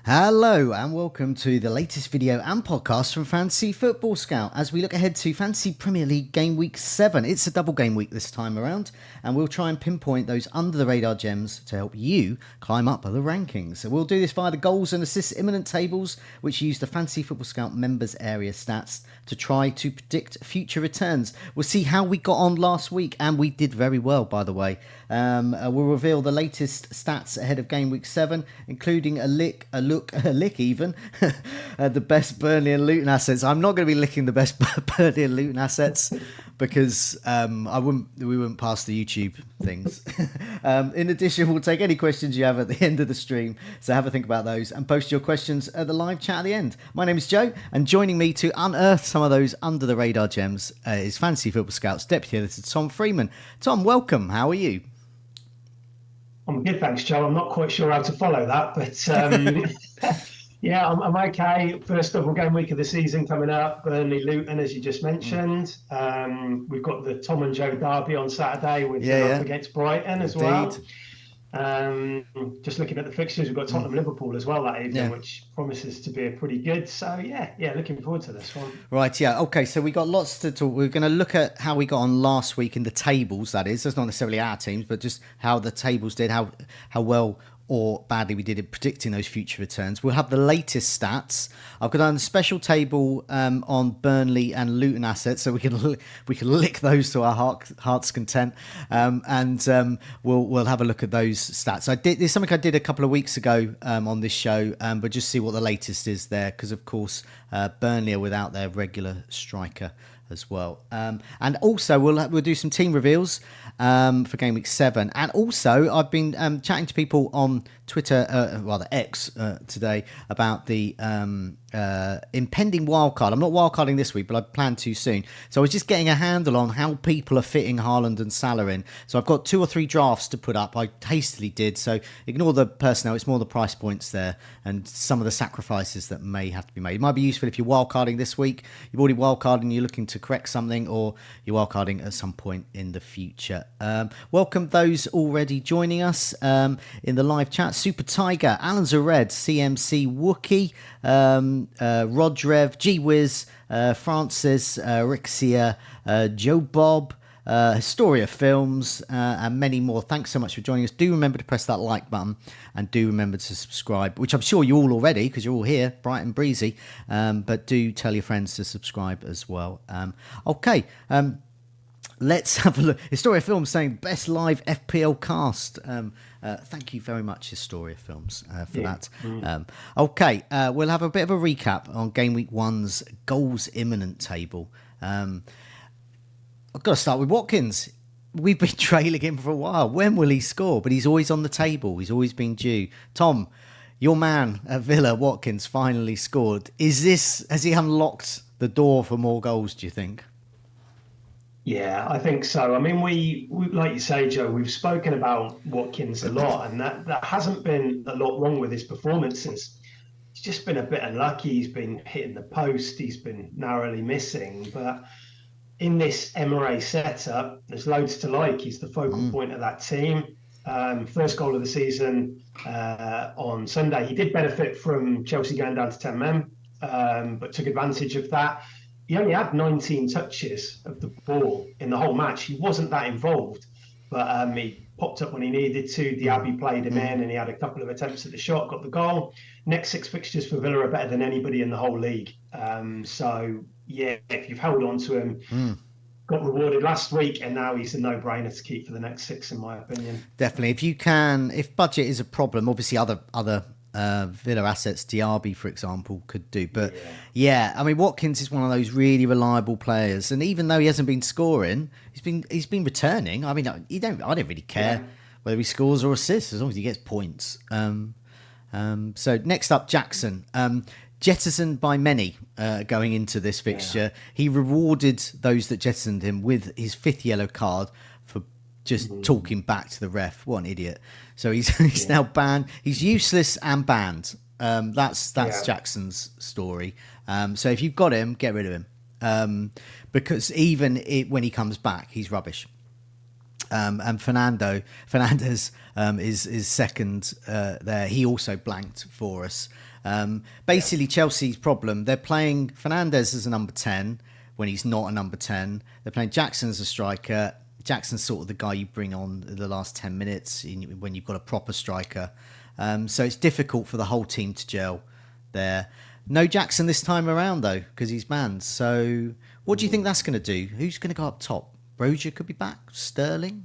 Hello and welcome to the latest video and podcast from Fantasy Football Scout as we look ahead to Fantasy Premier League Game Week 7. It's a double game week this time around and we'll try and pinpoint those under the radar gems to help you climb up the rankings. So we'll do this via the goals and assists imminent tables, which use the Fantasy Football Scout members area stats to try to predict future returns. We'll see how we got on last week, and we did very well, by the way. We'll reveal the latest stats ahead of Game Week 7, including a lick even, the best Burnley and Luton assets. I'm not going to be licking the best Burnley and Luton assets because we wouldn't pass the YouTube things. In addition, we'll take any questions you have at the end of the stream, so have a think about those and post your questions at the live chat at the end. My name is Joe, and joining me to unearth some of those under the radar gems is Fantasy Football Scouts Deputy Editor Tom Freeman. Tom, welcome. How are you? I'm good, thanks, Joe. I'm not quite sure how to follow that, but yeah, I'm okay. First double game week of the season coming up, Burnley Luton, as you just mentioned. We've got the Tom and Joe derby on Saturday, which is up against Brighton as well. Just looking at the fixtures, we've got Tottenham Liverpool as well that evening, which promises to be a pretty good. So yeah, looking forward to this one. Right, yeah, okay. So we got lots to talk. We're going to look at how we got on last week in the tables. That is, that's not necessarily our teams, but just how the tables did, how well or badly we did in predicting those future returns. We'll have the latest stats. I've got on a special table on Burnley and Luton assets, so we can lick those to our heart's content, and we'll have a look at those stats. There's something I did a couple of weeks ago on this show, but just see what the latest is there, because of course Burnley are without their regular striker as well, and also we'll do some team reveals for Game Week 7, and also I've been chatting to people on Twitter, rather X, today about the impending wildcard. I'm not wildcarding this week, but I plan to soon. So I was just getting a handle on how people are fitting Haaland and Salah in. So I've got 2 or 3 drafts to put up. I hastily did, so ignore the personnel. It's more the price points there and some of the sacrifices that may have to be made. It might be useful if you're wildcarding this week. You've already wildcarded and you're looking to correct something, or you're wildcarding at some point in the future. Welcome those already joining us in the live chat. Super Tiger, Alan Zared, CMC Wookie, Rodrev, G-Wiz, Francis, Rixia, Joe Bob, Historia Films, and many more. Thanks so much for joining us. Do remember to press that like button, and do remember to subscribe, which I'm sure you all already, because you're all here, bright and breezy, but do tell your friends to subscribe as well. Okay, let's have a look. Historia Films saying best live FPL cast. Thank you very much, Historia Films, for that. Okay, we'll have a bit of a recap on Game Week 1's goals imminent table. I've got to start with Watkins. We've been trailing him for a while. When will he score? But he's always on the table. He's always been due. Tom, your man at Villa, Watkins, finally scored. Has he unlocked the door for more goals, do you think? Yeah, I think so. I mean, we like you say, Joe, we've spoken about Watkins a lot, and that hasn't been a lot wrong with his performances. He's just been a bit unlucky. He's been hitting the post. He's been narrowly missing. But in this Emirates setup, there's loads to like. He's the focal point of that team. First goal of the season on Sunday. He did benefit from Chelsea going down to 10 men, but took advantage of that. He only had 19 touches of the ball in the whole match. He wasn't that involved, but he popped up when he needed to. Diaby played him in, and he had a couple of attempts at the shot, got the goal. Next 6 fixtures for Villa are better than anybody in the whole league. So, yeah, if you've held on to him, got rewarded last week, and now he's a no-brainer to keep for the next 6, in my opinion. Definitely. If you can, if budget is a problem, obviously other Villa assets, Diaby, for example, could do. But yeah, I mean, Watkins is one of those really reliable players, and even though he hasn't been scoring, he's been returning. I mean, I don't really care whether he scores or assists as long as he gets points. So next up, Jackson. Jettisoned by many going into this fixture. He rewarded those that jettisoned him with his 5th yellow card for just talking back to the ref. What an idiot. So he's now banned. He's useless and banned. That's Jackson's story. So if you've got him, get rid of him. Because even when he comes back, he's rubbish. And Fernandez is second there. He also blanked for us. Basically, Chelsea's problem, they're playing Fernandes as a number 10 when he's not a number 10. They're playing Jackson as a striker. Jackson's sort of the guy you bring on the last 10 minutes when you've got a proper striker. So it's difficult for the whole team to gel there. No Jackson this time around, though, because he's banned. So what do you think that's going to do? Who's going to go up top? Brozier could be back? Sterling?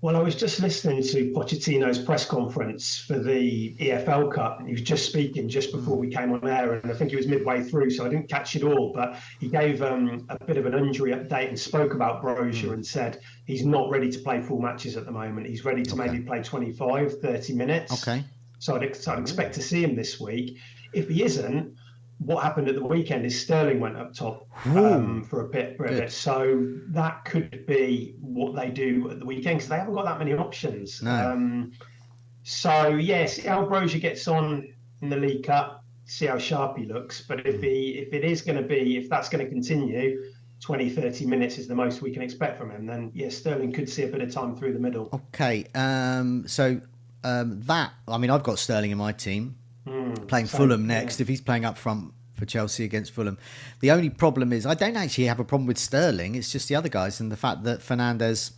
Well, I was just listening to Pochettino's press conference for the EFL Cup, and he was just speaking just before we came on air, and I think he was midway through, so I didn't catch it all, but he gave a bit of an injury update and spoke about Brozier and said he's not ready to play full matches at the moment. He's ready to maybe play 25, 30 minutes. Okay. So I'd expect to see him this week. If he isn't, what happened at the weekend is Sterling went up top for a bit. So that could be what they do at the weekend because they haven't got that many options. No. So yes, see how Brozier gets on in the League Cup, see how sharp he looks. But if that's going to continue, 20, 30 minutes is the most we can expect from him, then yes, Sterling could see a bit of time through the middle. Okay. I've got Sterling in my team. Playing Fulham next. If he's playing up front for Chelsea against Fulham, the only problem is I don't actually have a problem with Sterling. It's just the other guys and the fact that Fernandes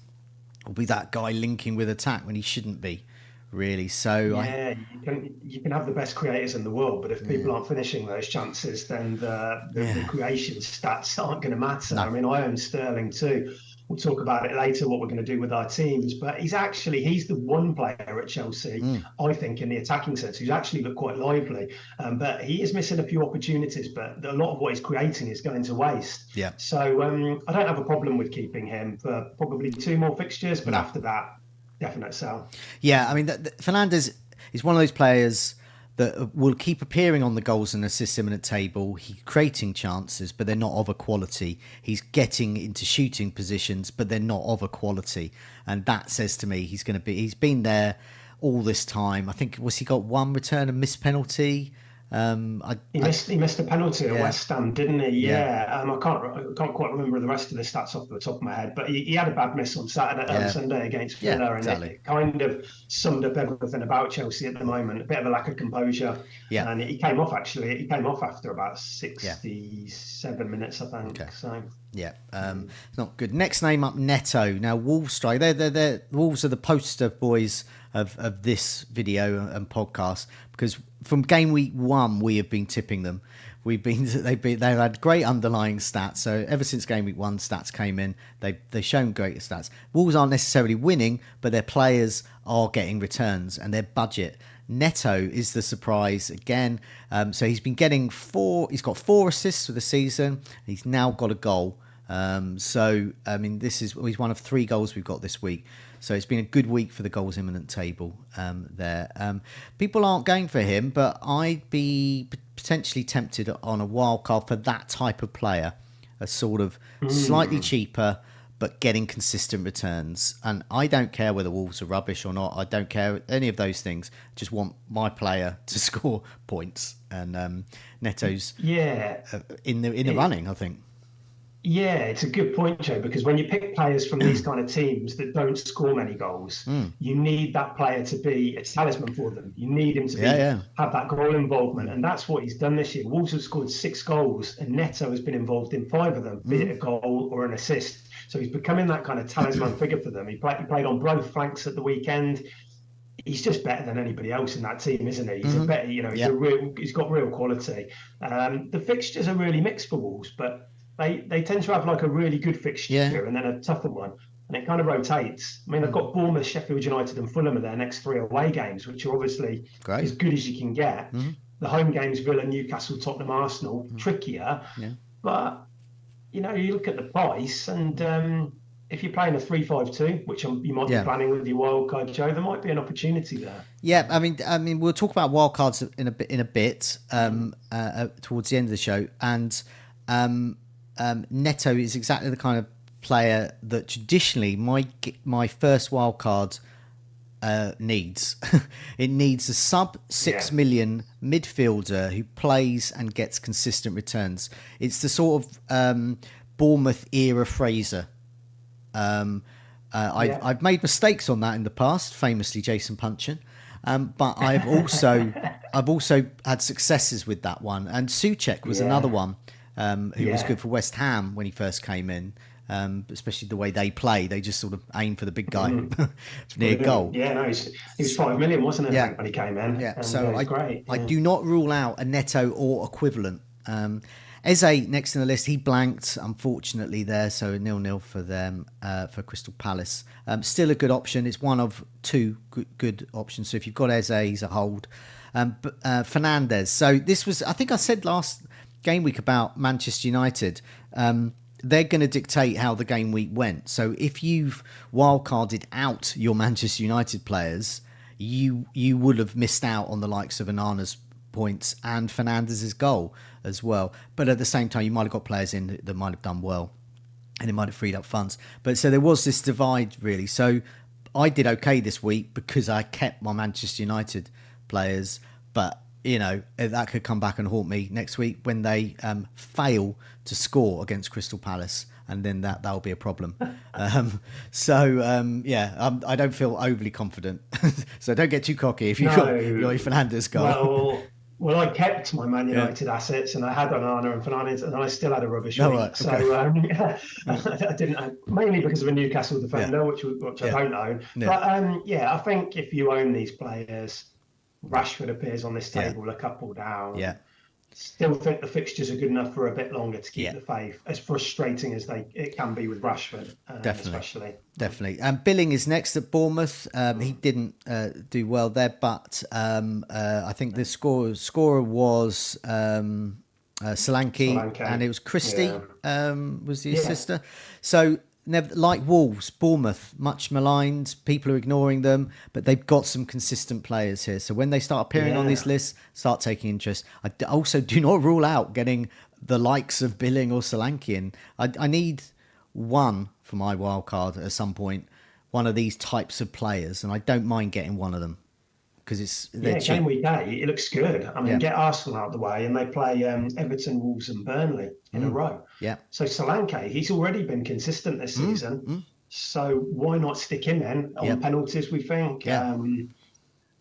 will be that guy linking with attack when he shouldn't be, really. So you can have the best creators in the world, but if people aren't finishing those chances, then the creation stats aren't going to matter. No. I mean, I own Sterling too. We'll talk about it later, what we're going to do with our teams. But he's the one player at Chelsea, I think, in the attacking sense, who's actually looked quite lively. But he is missing a few opportunities, but a lot of what he's creating is going to waste. Yeah. So I don't have a problem with keeping him for probably 2 more fixtures, but after that, definite sell. Yeah, I mean, Fernandes is one of those players that will keep appearing on the goals and assists imminent table. He's creating chances, but they're not of a quality. He's getting into shooting positions, but they're not of a quality. And that says to me he's been there all this time. I think, he got one return and missed penalty? He missed a penalty at West Ham, didn't he? Yeah. I can't quite remember the rest of the stats off the top of my head, but he had a bad miss on Sunday against Villa, and it kind of summed up everything about Chelsea at the moment. A bit of a lack of composure, and he came off after about 67 minutes, I think. Okay. So. Yeah, it's not good. Next name up, Neto. Now, Wolves strike. They're Wolves are the poster boys of this video and podcast, because from game week 1 we have been tipping them. They've had great underlying stats. So ever since game week 1 stats came in, they've shown great stats. Wolves aren't necessarily winning, but their players are getting returns and their budget. Neto is the surprise again. So he's been getting he's got 4 assists for the season. He's now got a goal. So I mean, he's one of 3 goals we've got this week. So it's been a good week for the goals imminent table there. People aren't going for him, but I'd be potentially tempted on a wild card for that type of player, a sort of slightly cheaper but getting consistent returns. And I don't care whether Wolves are rubbish or not. I don't care any of those things. I just want my player to score points. And Neto's in the running, I think. Yeah, it's a good point, Joe, because when you pick players from these kind of teams that don't score many goals, you need that player to be a talisman for them. You need him to have that goal involvement, and that's what he's done this year. Wolves have scored 6 goals, and Neto has been involved in 5 of them, be it a goal or an assist. So he's becoming that kind of talisman figure for them. He played on both flanks at the weekend. He's just better than anybody else in that team, isn't he? He's a better, he's got real quality. The fixtures are really mixed for Wolves, but they tend to have like a really good fixture and then a tougher one, and it kind of rotates. I mean, they've got Bournemouth, Sheffield United and Fulham at their next 3 away games, which are obviously as good as you can get. The home games, Villa, Newcastle, Tottenham, Arsenal, trickier. But, you look at the price, and if you're playing a 3-5-2, which you might be planning with your wildcard, Joe, there might be an opportunity there. Yeah, I mean, we'll talk about wildcards in a bit towards the end of the show, and Neto is exactly the kind of player that traditionally my first wildcard needs. It needs a sub 6 million midfielder who plays and gets consistent returns. It's the sort of Bournemouth era Fraser. I've made mistakes on that in the past, famously Jason Punchin. But I've also had successes with that one. And Souček was another one who was good for West Ham when he first came in. Especially the way they play, they just sort of aim for the big guy near goal. Yeah, no, he was 5 million, wasn't it? Yeah. When he came in. Yeah, so I do not rule out a Neto or equivalent. Eze next in the list, he blanked unfortunately there, so 0-0 for them for Crystal Palace. Still a good option. It's one of two good options. So if you've got Eze, he's a hold. Fernandes. So this was, I think I said last game week about Manchester United. They're going to dictate how the game week went. So if you've wildcarded out your Manchester United players, you would have missed out on the likes of Onana's points and Fernandes' goal as well. But at the same time, you might have got players in that might have done well and it might have freed up funds. But so there was this divide really. So I did okay this week because I kept my Manchester United players, but you know, that could come back and haunt me next week when they fail to score against Crystal Palace, and then that'll be a problem. I don't feel overly confident. So don't get too cocky if you've got your Fernandes goal. Well, I kept my Man United assets, and I had Onana and Fernandes, and I still had a rubbish week. Right, okay. So I didn't, mainly because of a Newcastle defender, which I don't own. Yeah. But I think if you own these players, Rashford appears on this table a couple down. Yeah. Still think the fixtures are good enough for a bit longer to keep the faith, as frustrating as it can be with Rashford, especially. Definitely. Billing is next at Bournemouth. He didn't do well there, but I think the scorer was Solanke, and it was Christie was the assister. So, like Wolves, Bournemouth, much maligned. People are ignoring them, but they've got some consistent players here. So when they start appearing on this list, start taking interest. I also do not rule out getting the likes of Billing or Solanke in. I need one for my wild card at some point, one of these types of players, and I don't mind getting one of them because game week day, it looks good. I mean, get Arsenal out of the way, and they play Everton, Wolves, and Burnley in a row. Yeah. So Solanke, he's already been consistent this season. So why not stick him in on penalties? We think.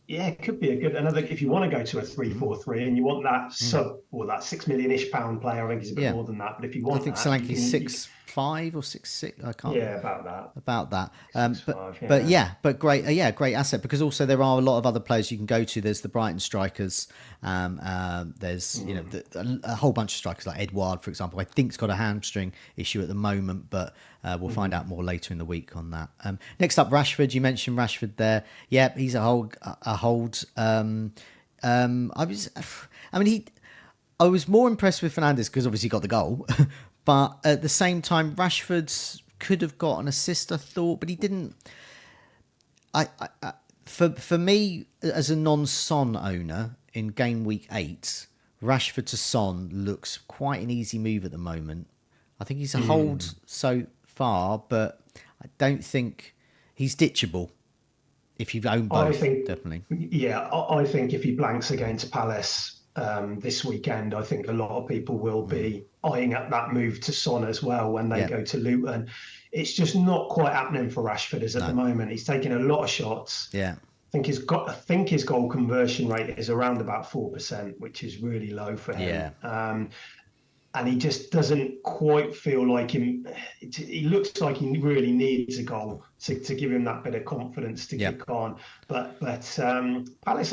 It could be another. If you want to go to a 3-4-3 and you want that that £6 million-ish player, I think he's a bit more than that. But if you want, I think Solanke's 6'5" or 6'6". I can't. Yeah, about that. But great, great asset because also there are a lot of other players you can go to. There's the Brighton strikers. There's a whole bunch of strikers like Edouard, for example. I think's got a hamstring issue at the moment, but we'll find out more later in the week on that. Next up, Rashford. You mentioned Rashford there. Yeah, he's a hold. I was more impressed with Fernandes because obviously he got the goal, but at the same time, Rashford could have got an assist, I thought, but he didn't. For me, as a non-Son owner in game week 8, Rashford to Son looks quite an easy move at the moment. I think he's a hold so far, but I don't think he's ditchable. If you've owned both, definitely. Yeah, I think if he blanks against Palace this weekend, I think a lot of people will be eyeing up that move to Son as well when they go to Luton. It's just not quite happening for Rashford at the moment. He's taking a lot of shots. Yeah. I think his goal conversion rate is around about 4%, which is really low for him. Yeah. And he just doesn't quite feel like him. He looks like he really needs a goal to give him that bit of confidence to kick on. But Palace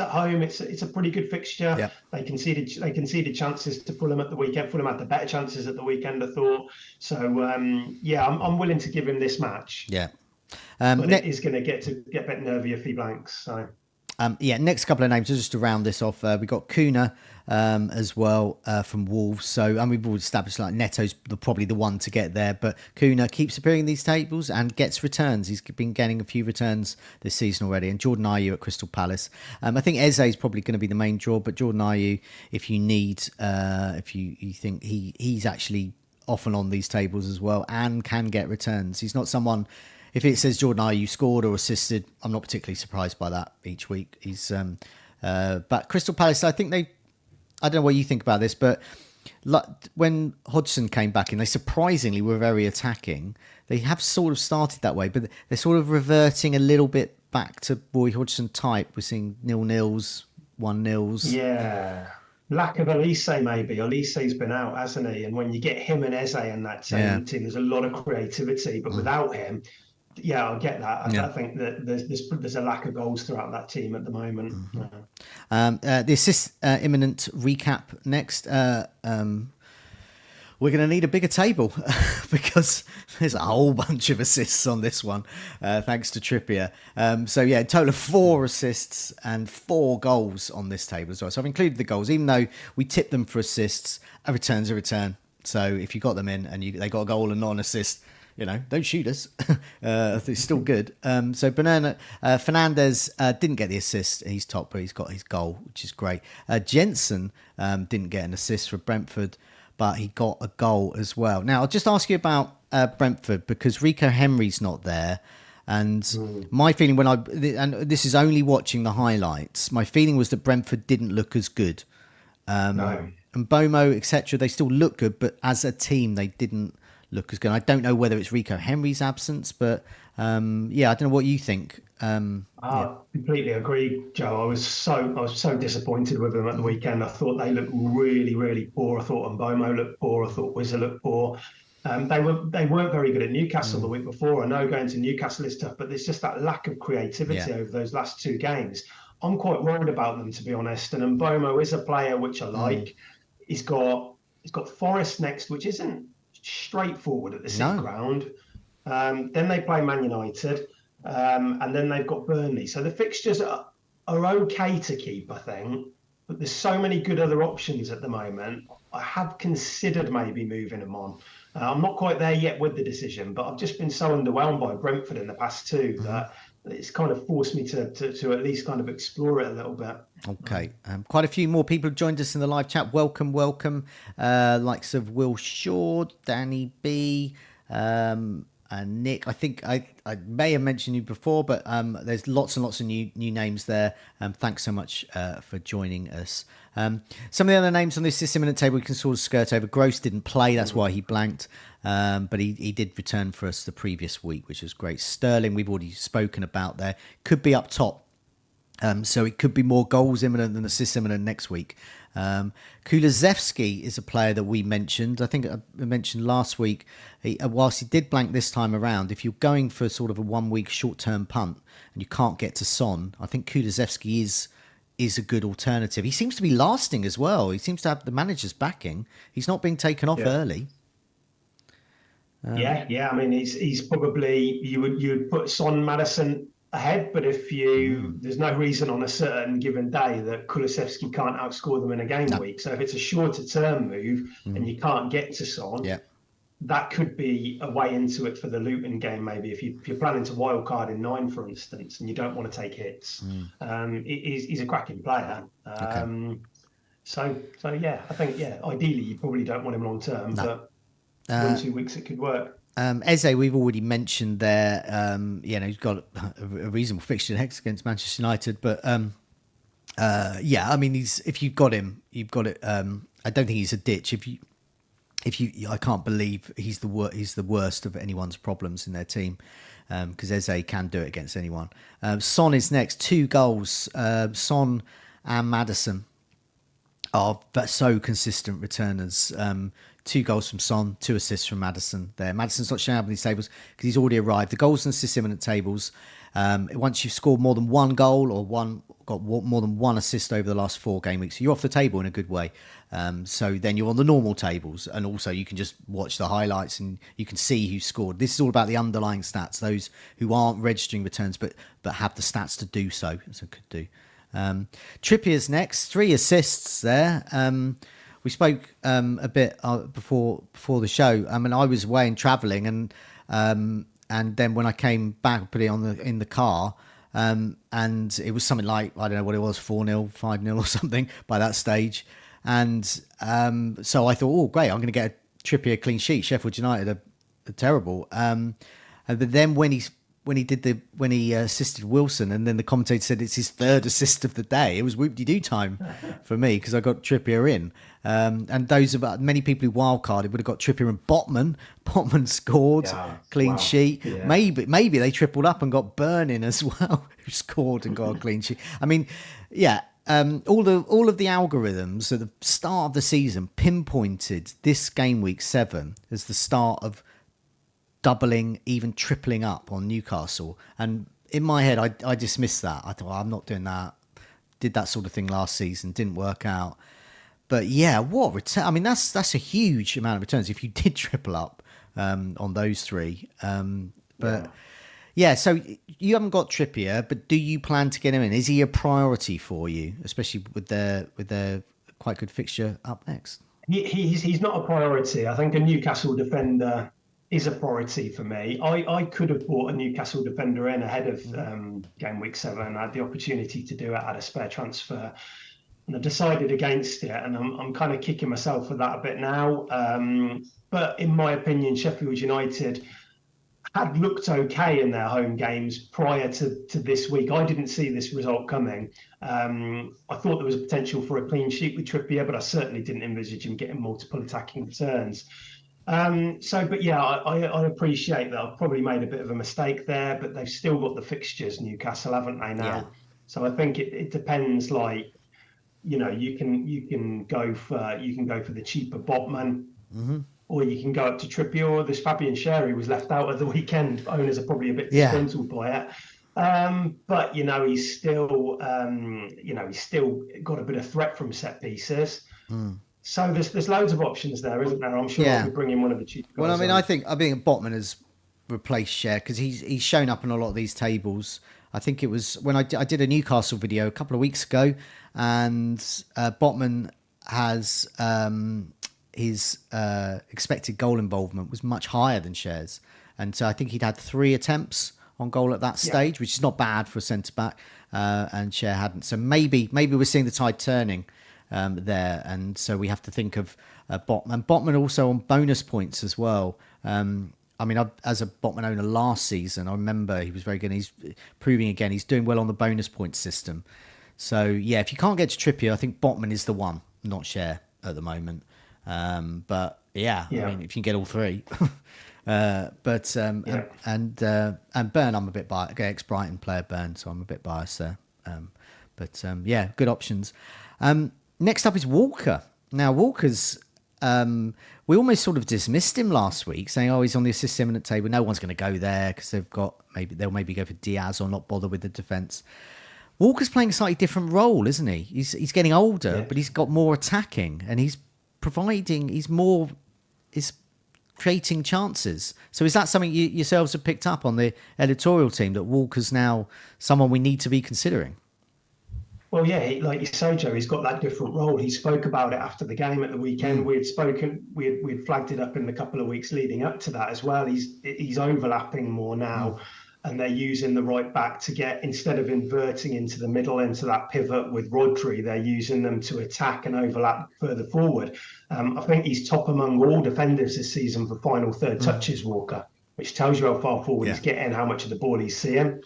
at home, it's a pretty good fixture. Yep. They conceded chances to Fulham at the weekend. Fulham had the better chances at the weekend, I thought. So I'm willing to give him this match. Yeah, but it is going to get a bit nervy if he blanks. So. Next couple of names, just to round this off, we got Kuna as well from Wolves. So, and we've already established like Neto's probably the one to get there, but Kuna keeps appearing in these tables and gets returns. He's been getting a few returns this season already. And Jordan Ayew at Crystal Palace. I think Eze is probably going to be the main draw, but Jordan Ayew, if you need, if you think he's actually often on these tables as well and can get returns. He's not someone. If it says Jordan Ayew scored or assisted, I'm not particularly surprised by that each week. He's, but Crystal Palace, I think I don't know what you think about this, but when Hodgson came back in, they surprisingly were very attacking. They have sort of started that way, but they're sort of reverting a little bit back to Roy Hodgson type? We're seeing 0-0s, 1-0s. Yeah. Lack of Elise, maybe. Elise's been out, hasn't he? And when you get him and Eze in that team, there's a lot of creativity. But without him, yeah, I get that. I think that there's a lack of goals throughout that team at the moment. The assist imminent recap next. We're going to need a bigger table because there's a whole bunch of assists on this one, thanks to Trippier. So, yeah, a total of 4 assists and 4 goals on this table as well. So I've included the goals, even though we tipped them for assists, a return's a return. So if you got them in and they got a goal and not an assist, don't shoot us. It's still good. So Fernandez didn't get the assist. He's top, but he's got his goal, which is great. Jensen didn't get an assist for Brentford, but he got a goal as well. Now, I'll just ask you about Brentford because Rico Henry's not there. And my feeling and this is only watching the highlights, my feeling was that Brentford didn't look as good. No. And Bomo, etc., they still look good, but as a team, they didn't look as good. I don't know whether it's Rico Henry's absence, but I don't know what you think. I completely agree, Joe. I was so disappointed with them at the weekend. I thought they looked really, really poor. I thought Mbomo looked poor. I thought Wizard looked poor. They weren't very good at Newcastle the week before. I know going to Newcastle is tough, but there's just that lack of creativity over those last 2 games. I'm quite worried about them, to be honest. And Mbomo is a player which I like. He's got Forest next, which isn't straightforward at the City ground. Then they play Man United. And then they've got Burnley. So the fixtures are okay to keep, I think. But there's so many good other options at the moment. I have considered maybe moving them on. I'm not quite there yet with the decision, but I've just been so underwhelmed by Brentford in the past 2 that it's kind of forced me to at least kind of explore it a little bit. Okay. Quite a few more people have joined us in the live chat. Welcome. Likes of Will Shaw, Danny B, and Nick. I think I may have mentioned you before, but there's lots and lots of new names there. Thanks so much for joining us. Some of the other names on this imminent table we can sort of skirt over. Gross didn't play, that's why he blanked. But he did return for us the previous week, which was great. Sterling, we've already spoken about there. Could be up top. So it could be more goals imminent than assists imminent next week. Kulusevski is a player that we mentioned. I think I mentioned last week, whilst he did blank this time around, if you're going for sort of a 1 week short-term punt and you can't get to Son, I think Kulusevski is a good alternative. He seems to be lasting as well. He seems to have the manager's backing. He's not being taken off early. I mean, he's probably you would put Son, Maddison ahead, but if there's no reason on a certain given day that Kulusevski can't outscore them in a game week. So if it's a shorter term move and you can't get to Son, that could be a way into it for the Luton game. Maybe if you're planning to wildcard in 9, for instance, and you don't want to take hits, he's a cracking player. So yeah, I think ideally you probably don't want him long term, but 1-2 weeks it could work. Eze, we've already mentioned there. He's got a reasonable fixture next against Manchester United, but I mean, if you've got him, you've got it. I don't think he's a ditch. I can't believe he's the worst of anyone's problems in their team, because Eze can do it against anyone. Son is next, 2 goals. Son and Maddison are so consistent returners. 2 goals from Son, 2 assists from Maddison there. Maddison's not showing up in these tables because he's already arrived. The goals and assists imminent tables, once you've scored more than 1 goal or got more than 1 assist over the last 4 game weeks, so you're off the table in a good way. So then you're on the normal tables, and also you can just watch the highlights and you can see who scored. This is all about the underlying stats, those who aren't registering returns but have the stats to do so could do. Trippier's next, 3 assists there. We spoke a bit before the show. I mean, I was away and travelling, and then when I came back, I put it in the car, and it was something like, I don't know what it was, 4-0, 5-0 or something by that stage. And so I thought, oh great, I'm going to get a Trippier clean sheet. Sheffield United are terrible. But then when when he assisted Wilson, and then the commentator said it's his third assist of the day. It was whoop-de-doo time for me because I got Trippier in. And those about many people who wildcarded would have got Trippier and Botman. Botman scored, clean sheet. Yeah. Maybe they tripled up and got Burn in as well, who scored and got a clean sheet. I mean, yeah. All of the algorithms at the start of the season pinpointed this game week 7 as the start of doubling, even tripling up on Newcastle. And in my head, I dismissed that. I thought, I'm not doing that. Did that sort of thing last season, didn't work out. But yeah, what return? I mean, that's a huge amount of returns if you did triple up on those three. Yeah, so you haven't got Trippier, but do you plan to get him in? Is he a priority for you, especially with their quite good fixture up next? He's not a priority. I think a Newcastle defender is a priority for me. I could have bought a Newcastle defender in ahead of game week 7. I had the opportunity to do it at a spare transfer, and I decided against it. And I'm kind of kicking myself for that a bit now. But in my opinion, Sheffield United had looked okay in their home games prior to this week. I didn't see this result coming. I thought there was a potential for a clean sheet with Trippier, but I certainly didn't envisage him getting multiple attacking returns. But yeah, I appreciate that I've probably made a bit of a mistake there, but they've still got the fixtures, Newcastle, haven't they now? Yeah. So I think it depends. Like, you can go for the cheaper Botman. Mm-hmm. Or you can go up to Trippier, or this Fabian Sherry was left out at the weekend. Owners are probably a bit disgruntled by it. But he's still got a bit of threat from set pieces. So there's loads of options there, isn't there? I'm sure I could bring in one of the cheap guys. Well, I mean, I think Botman has replaced Sher because he's shown up in a lot of these tables. I think it was when I did a Newcastle video a couple of weeks ago, and Botman has. His expected goal involvement was much higher than Sher's. And so I think he'd had 3 attempts on goal at that stage, which is not bad for a centre-back, and Sher hadn't. So maybe we're seeing the tide turning there, and so we have to think of Botman. And Botman also on bonus points as well. I mean, as a Botman owner last season, I remember he was very good. He's proving again he's doing well on the bonus point system. So, yeah, if you can't get to Trippier, I think Botman is the one, not Sher at the moment. But I mean, if you can get all 3, and Burn, I'm a bit biased. Ex-Brighton player Burn, so I'm a bit biased there. Good options. Next up is Walker. Now Walker's, we almost sort of dismissed him last week, saying, "Oh, he's on the assist imminent table. No one's going to go there because they'll maybe go for Diaz or not bother with the defence." Walker's playing a slightly different role, isn't he? He's getting older, but he's got more attacking, and he's creating chances. So is that something you yourselves have picked up on the editorial team, that Walker's now someone we need to be considering? Well, yeah, like you say, Joe, he's got that different role. He spoke about it after the game at the weekend. We'd flagged it up in the couple of weeks leading up to that as well. He's overlapping more now. And they're using the right back to get, instead of inverting into the middle, into that pivot with Rodri, they're using them to attack and overlap further forward. I think he's top among all defenders this season for final third touches, Walker, which tells you how far forward he's getting, how much of the ball he's seeing.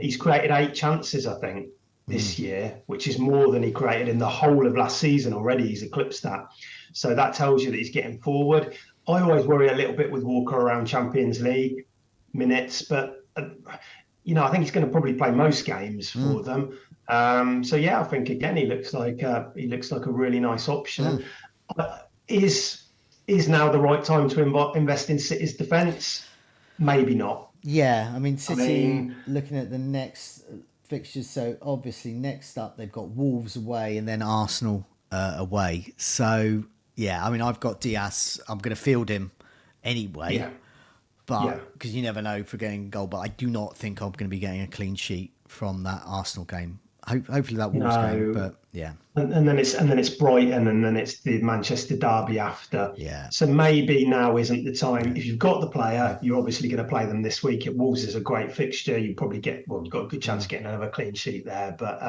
He's created 8 chances, I think, this year, which is more than he created in the whole of last season already. He's eclipsed that. So that tells you that he's getting forward. I always worry a little bit with Walker around Champions League minutes, but I think he's going to probably play most games for them. I think again he looks like a really nice option. Is now the right time to invest in City's defence? Maybe not. Yeah, I mean City, looking at the next fixtures, so obviously next up they've got Wolves away and then Arsenal away. So yeah, I mean I've got Diaz. I'm going to field him anyway. Yeah. But because you never know for getting a goal, but I do not think I'm going to be getting a clean sheet from that Arsenal game. Hopefully that Wolves game, but Yeah. And then it's Brighton, and then it's the Manchester derby after. Yeah. So maybe now isn't the time. If you've got the player, you're obviously going to play them this week. At Wolves is a great fixture. You probably you've got a good chance of getting another clean sheet there. But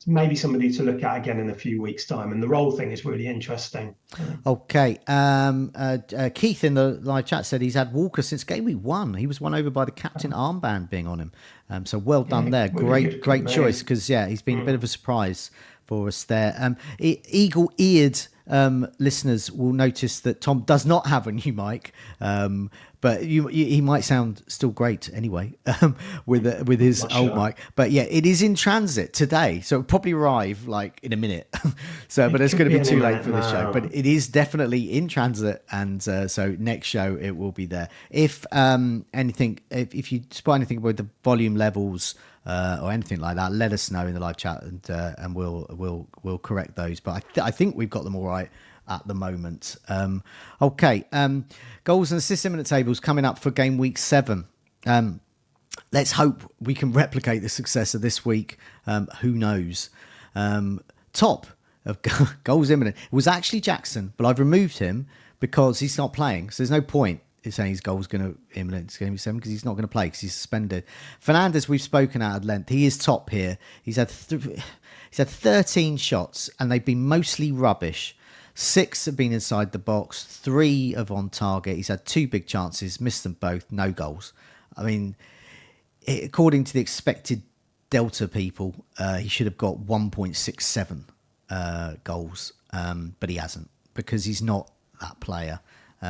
maybe somebody to look at again in a few weeks' time. And the role thing is really interesting. Okay. Keith in the live chat said he's had Walker since game week 1. He was won over by the captain armband being on him. So well done there. Really Great choice, because he's been a bit of a surprise for us there. Eagle-eared listeners will notice that Tom does not have a new mic, but he might sound still great anyway with his old mic. But yeah, it is in transit today, so it'll probably arrive like in a minute. But it's going to be too late for the show. But it is definitely in transit, and so next show it will be there. If if you spot anything with the volume levels or anything like that, let us know in the live chat, and we'll correct those. But I think we've got them all right at the moment. Goals and assists imminent tables coming up for game week 7. Let's hope we can replicate the success of this week. Who knows? Top of goals imminent, it was actually Jackson, but I've removed him because he's not playing, so there's no point saying his goal's going to imminent. It's going to be 7 because he's not going to play because he's suspended. Fernandez, we've spoken out at length. He is top here. He's had 13 shots, and they've been mostly rubbish. 6 have been inside the box. 3 have on target. He's had 2 big chances, missed them both, no goals. I mean, according to the expected Delta people, he should have got 1.67 goals, but he hasn't, because he's not that player.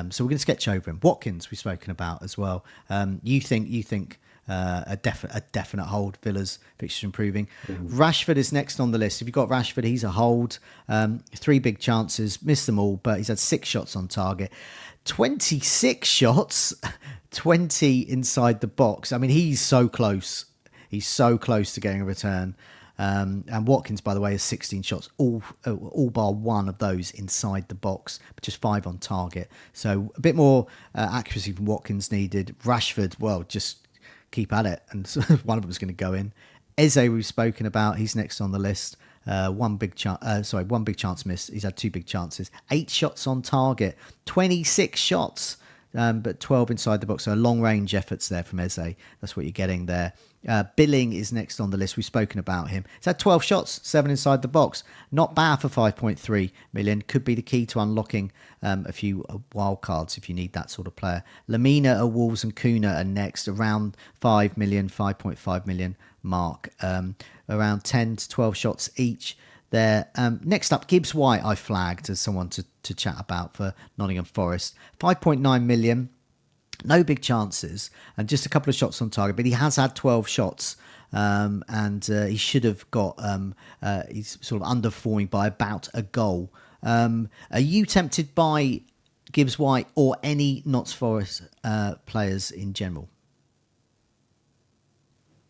So we're going to sketch over him. Watkins, we've spoken about as well. You think a definite hold. Villa's fixture improving. Rashford is next on the list. If you've got Rashford, he's a hold. 3 big chances, missed them all, but he's had 6 shots on target. 26 shots, 20 inside the box. I mean, he's so close. He's so close to getting a return. And Watkins, by the way, has 16 shots, all bar 1 of those inside the box, but just 5 on target. So a bit more accuracy from Watkins needed. Rashford, well, just keep at it, and one of them is going to go in. Eze, we've spoken about. He's next on the list. 1 big chance missed. He's had 2 big chances. 8 shots on target. 26 shots. But 12 inside the box, so long range efforts there from Eze. That's what you're getting there. Billing is next on the list. We've spoken about him. He's had 12 shots, 7 inside the box. Not bad for 5.3 million. Could be the key to unlocking a few wild cards if you need that sort of player. Lamina are Wolves, and Kuna are next, around 5 million, 5.5 million mark. Around 10 to 12 shots each there. Next up, Gibbs White I flagged as someone to chat about for Nottingham Forest. 5.9 million, no big chances, and just a couple of shots on target, but he has had 12 shots, and he should have got, he's sort of underperforming by about a goal. Are you tempted by Gibbs White or any Notts Forest players in general?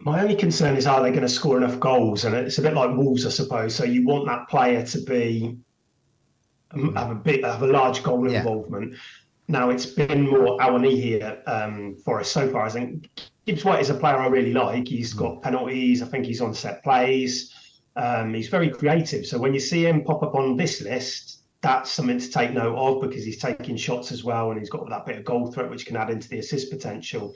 My only concern is, are they going to score enough goals? And it's a bit like Wolves, I suppose. So you want that player to be have a large goal involvement. Now, it's been more Awani here for us so far. I think Gibbs White is a player I really like. He's got penalties. I think he's on set plays. He's very creative. So when you see him pop up on this list, that's something to take note of, because he's taking shots as well, and he's got that bit of goal threat which can add into the assist potential.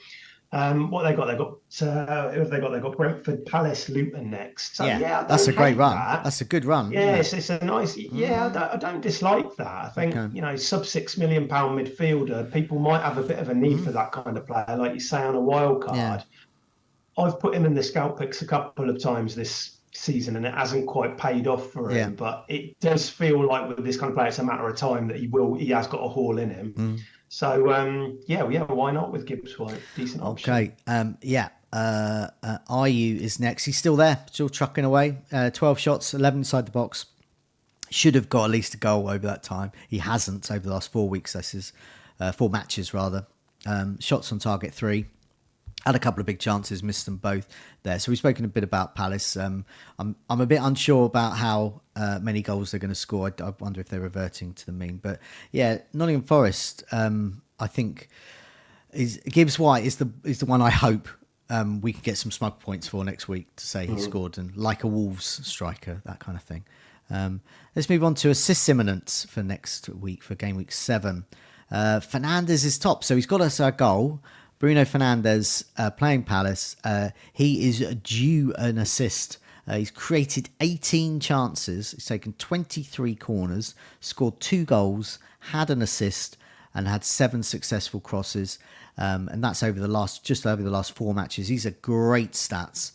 What they got? Who have they got? They got Brentford, Palace, Luton next. So, that's a great run. That's a good run. Yeah, it's a nice. Yeah, I don't dislike that. I think sub £6 million midfielder. People might have a bit of a need for that kind of player, like you say, on a wild card. Yeah. I've put him in the scout picks a couple of times this season, and it hasn't quite paid off for him. But it does feel like with this kind of player, it's a matter of time that he has got a haul in him. So, why not with Gibbs White? Decent option. Okay, Ayew is next. He's still there, still trucking away. 12 shots, 11 inside the box. Should have got at least a goal over that time. He hasn't over the last 4 weeks. This is 4 matches, rather. Shots on target 3. Had a couple of big chances, missed them both there. So we've spoken a bit about Palace. I'm a bit unsure about how many goals they're going to score. I wonder if they're reverting to the mean. But yeah, Nottingham Forest, I think Gibbs White is the one I hope we can get some smug points for next week to say he scored, and like a Wolves striker, that kind of thing. Let's move on to assists imminent for next week for game week 7. Fernandes is top, so he's got us a goal. Bruno Fernandes playing Palace. He is due an assist. He's created 18 chances. He's taken 23 corners, scored 2 goals, had an assist, and had 7 successful crosses. And that's just over the last 4 matches. These are great stats.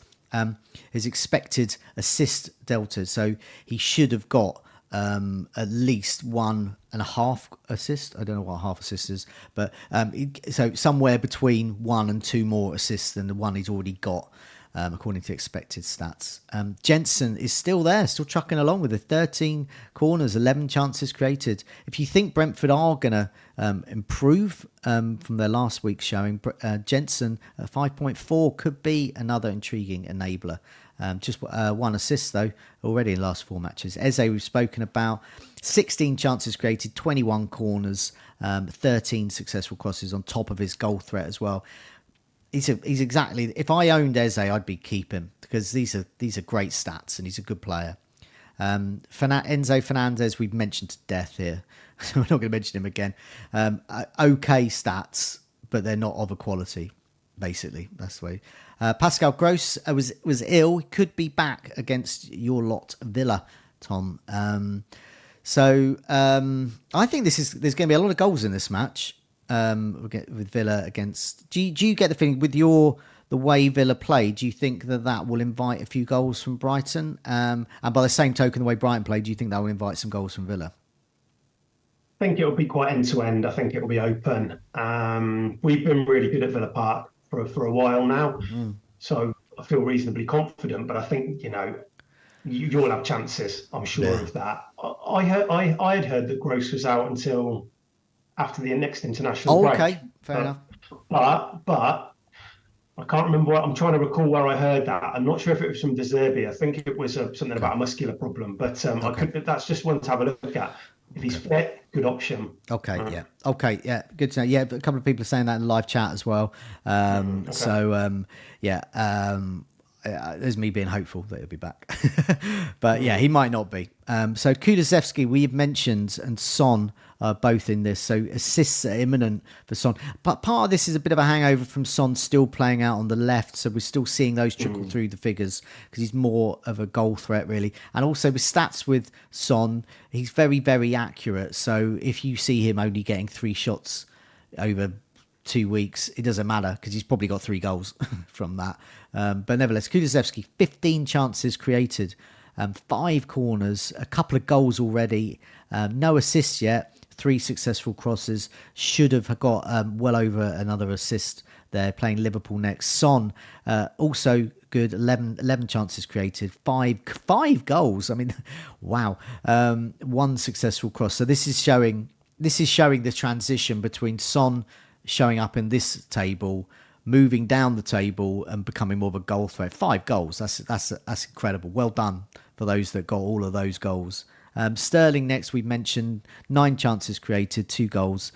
His expected assist delta, so he should have got at least 1.5 assist. I don't know what half assist is, but so somewhere between 1 and 2 more assists than the one he's already got, according to expected stats. Jensen is still there, still trucking along with the 13 corners, 11 chances created. If you think Brentford are going to improve from their last week's showing, Jensen at 5.4 could be another intriguing enabler. Just 1 assist, though, already in the last 4 matches. Eze, we've spoken about. 16 chances created, 21 corners, 13 successful crosses on top of his goal threat as well. He's exactly. If I owned Eze, I'd be keeping, because these are great stats and he's a good player. Enzo Fernandez, we've mentioned to death here, so we're not going to mention him again. Okay stats, but they're not of a quality. Basically, that's the way. Pascal Gross was ill. He could be back against your lot, Villa, Tom. So I think there's going to be a lot of goals in this match. With Villa against. Do you get the feeling with the way Villa play? Do you think that will invite a few goals from Brighton? And by the same token, the way Brighton played, do you think that will invite some goals from Villa? I think it'll be quite end to end. I think it'll be open. We've been really good at Villa Park for a while now, so I feel reasonably confident. But I think you'll have chances. I'm sure of that. I had heard that Gross was out until after the next international break. Okay, fair enough. But I can't remember. I'm trying to recall where I heard that. I'm not sure if it was from De Zerbi. I think it was something about a muscular problem. But that's just one to have a look at. If he's fit, good option. Okay, yeah, good to know. Yeah, but a couple of people are saying that in the live chat as well. So there's me being hopeful that he'll be back. But yeah, he might not be. So Kulusevski, we've mentioned, and Son are both in this. So assists are imminent for Son. But part of this is a bit of a hangover from Son still playing out on the left. So we're still seeing those trickle through the figures because he's more of a goal threat, really. And also with stats with Son, he's very, very accurate. So if you see him only getting 3 shots over 2 weeks, it doesn't matter because he's probably got 3 goals from that. But nevertheless, Kulusevski, 15 chances created, 5 corners, a couple of goals already, no assists yet, 3 successful crosses, should have got well over another assist there, playing Liverpool next. Son, also good, 11 chances created, 5 goals. I mean, wow. 1 successful cross. So this is showing the transition between Son showing up in this table, moving down the table and becoming more of a goal threat. 5 goals. That's incredible. Well done for those that got all of those goals. Sterling next, we mentioned 9 chances created, 2 goals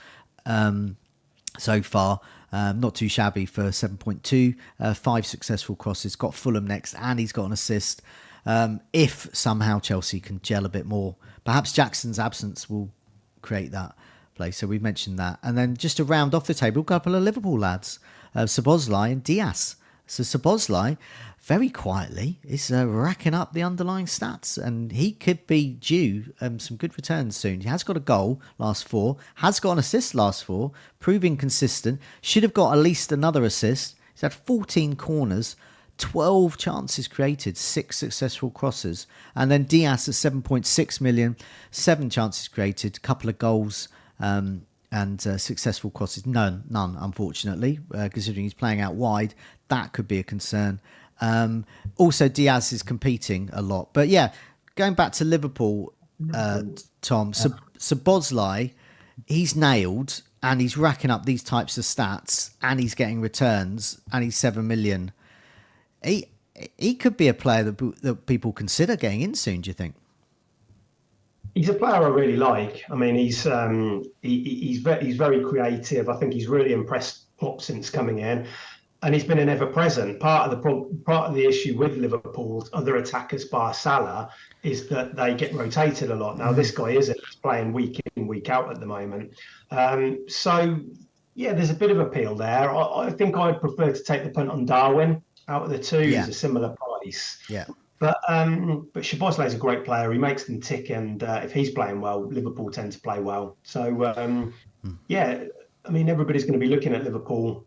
so far. Not too shabby for 7.2. 5 successful crosses. Got Fulham next, and he's got an assist. If somehow Chelsea can gel a bit more, perhaps Jackson's absence will create that play. So we've mentioned that. And then just to round off the table, a couple of Liverpool lads, Szoboszlai and Diaz. So Szoboszlai, very quietly, is racking up the underlying stats, and he could be due some good returns soon. He has got a goal last 4, has got an assist last 4, proving consistent, should have got at least another assist. He's had 14 corners, 12 chances created, 6 successful crosses. And then Diaz at 7.6 million, 7 chances created, couple of goals, and successful crosses. None, unfortunately, considering he's playing out wide. That could be a concern. Also, Diaz is competing a lot. But yeah, going back to Liverpool, Tom, Szoboszlai, he's nailed, and he's racking up these types of stats, and he's getting returns, and he's 7 million. He could be a player that people consider getting in soon, do you think? He's a player I really like. I mean, he's very creative. I think he's really impressed Klopp since coming in. and he's been an ever present. Part of the issue with Liverpool's other attackers, bar Salah, is that they get rotated a lot. Now this guy isn't. He's playing week in, week out at the moment. So yeah, there's a bit of appeal there. I think I'd prefer to take the punt on Darwin out of the two. Yeah. He's a similar price. Yeah. But Szoboszlai is a great player. He makes them tick, and if he's playing well, Liverpool tend to play well. So yeah, I mean, everybody's going to be looking at Liverpool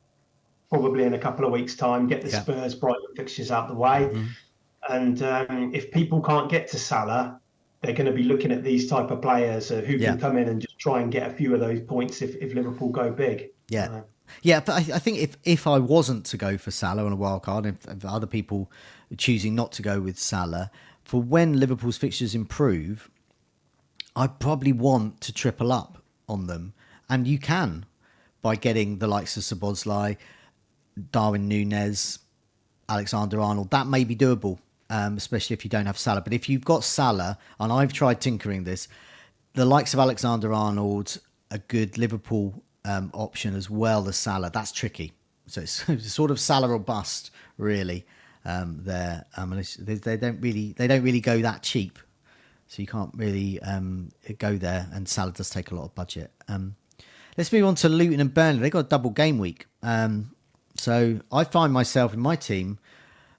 probably in a couple of weeks' time. Get the Spurs, Brighton fixtures out the way, and if people can't get to Salah, they're going to be looking at these type of players who can come in and just try and get a few of those points if Liverpool go big. Yeah. Yeah, but I think if I wasn't to go for Salah on a wild card, if other people are choosing not to go with Salah, for when Liverpool's fixtures improve, I probably want to triple up on them. And you can by getting the likes of Szoboszlai, Darwin Núñez, Alexander-Arnold. That may be doable, especially if you don't have Salah. But if you've got Salah, and I've tried tinkering this, the likes of Alexander-Arnold, a good Liverpool option as well as Salah. That's tricky. So it's sort of Salah or bust, really. There, they don't really go that cheap, so you can't really go there. And Salah does take a lot of budget. Let's move on to Luton and Burnley. They got a double game week, so I find myself in my team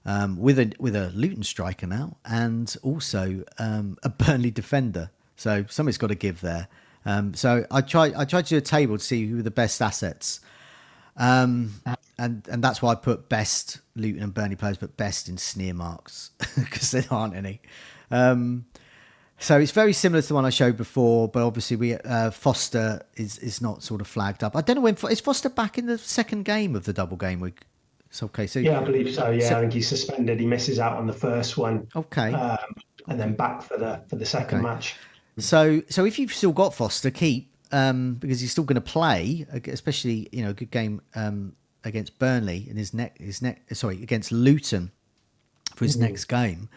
with a Luton striker now, and also a Burnley defender. So somebody's got to give there. So I tried to do a table to see who were the best assets, and that's why I put best Luton and Burnley players, but best in sneer marks because there aren't any. So it's very similar to the one I showed before, but obviously Foster is not sort of flagged up. I don't know when is Foster back in the second game of the double game week. It's okay. So yeah, I believe so. Yeah, I think he's suspended. He misses out on the first one. Okay, and then back for the second match. So if you've still got Foster, keep because he's still going to play, especially a good game against Burnley in against Luton for his next game.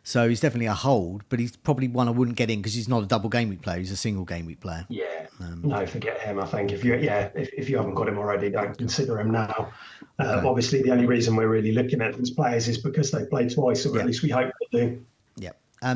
So he's definitely a hold, but he's probably one I wouldn't get in because he's not a double game week player. He's a single game week player. Yeah, no, forget him. I think if you haven't got him already, don't consider him now. Okay. Obviously, the only reason we're really looking at these players is because they played twice, or at least we hope they do. Yeah.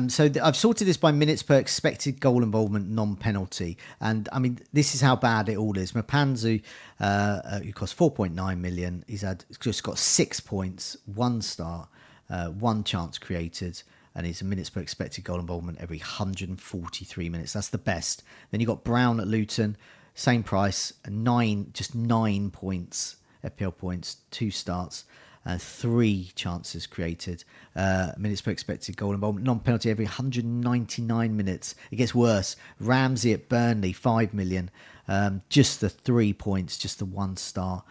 So I've sorted this by minutes per expected goal involvement, non-penalty. And I mean, this is how bad it all is. Mapanzu, who cost 4.9 million, he's just got 6 points, 1 star, 1 chance created, and he's a minutes per expected goal involvement every 143 minutes. That's the best. Then you've got Brown at Luton, same price, 9 points, FPL points, 2 starts. 3 chances created, minutes per expected goal involvement, non-penalty every 199 minutes. It gets worse. Ramsey at Burnley, 5 million, just the 3 points, just the 1 star.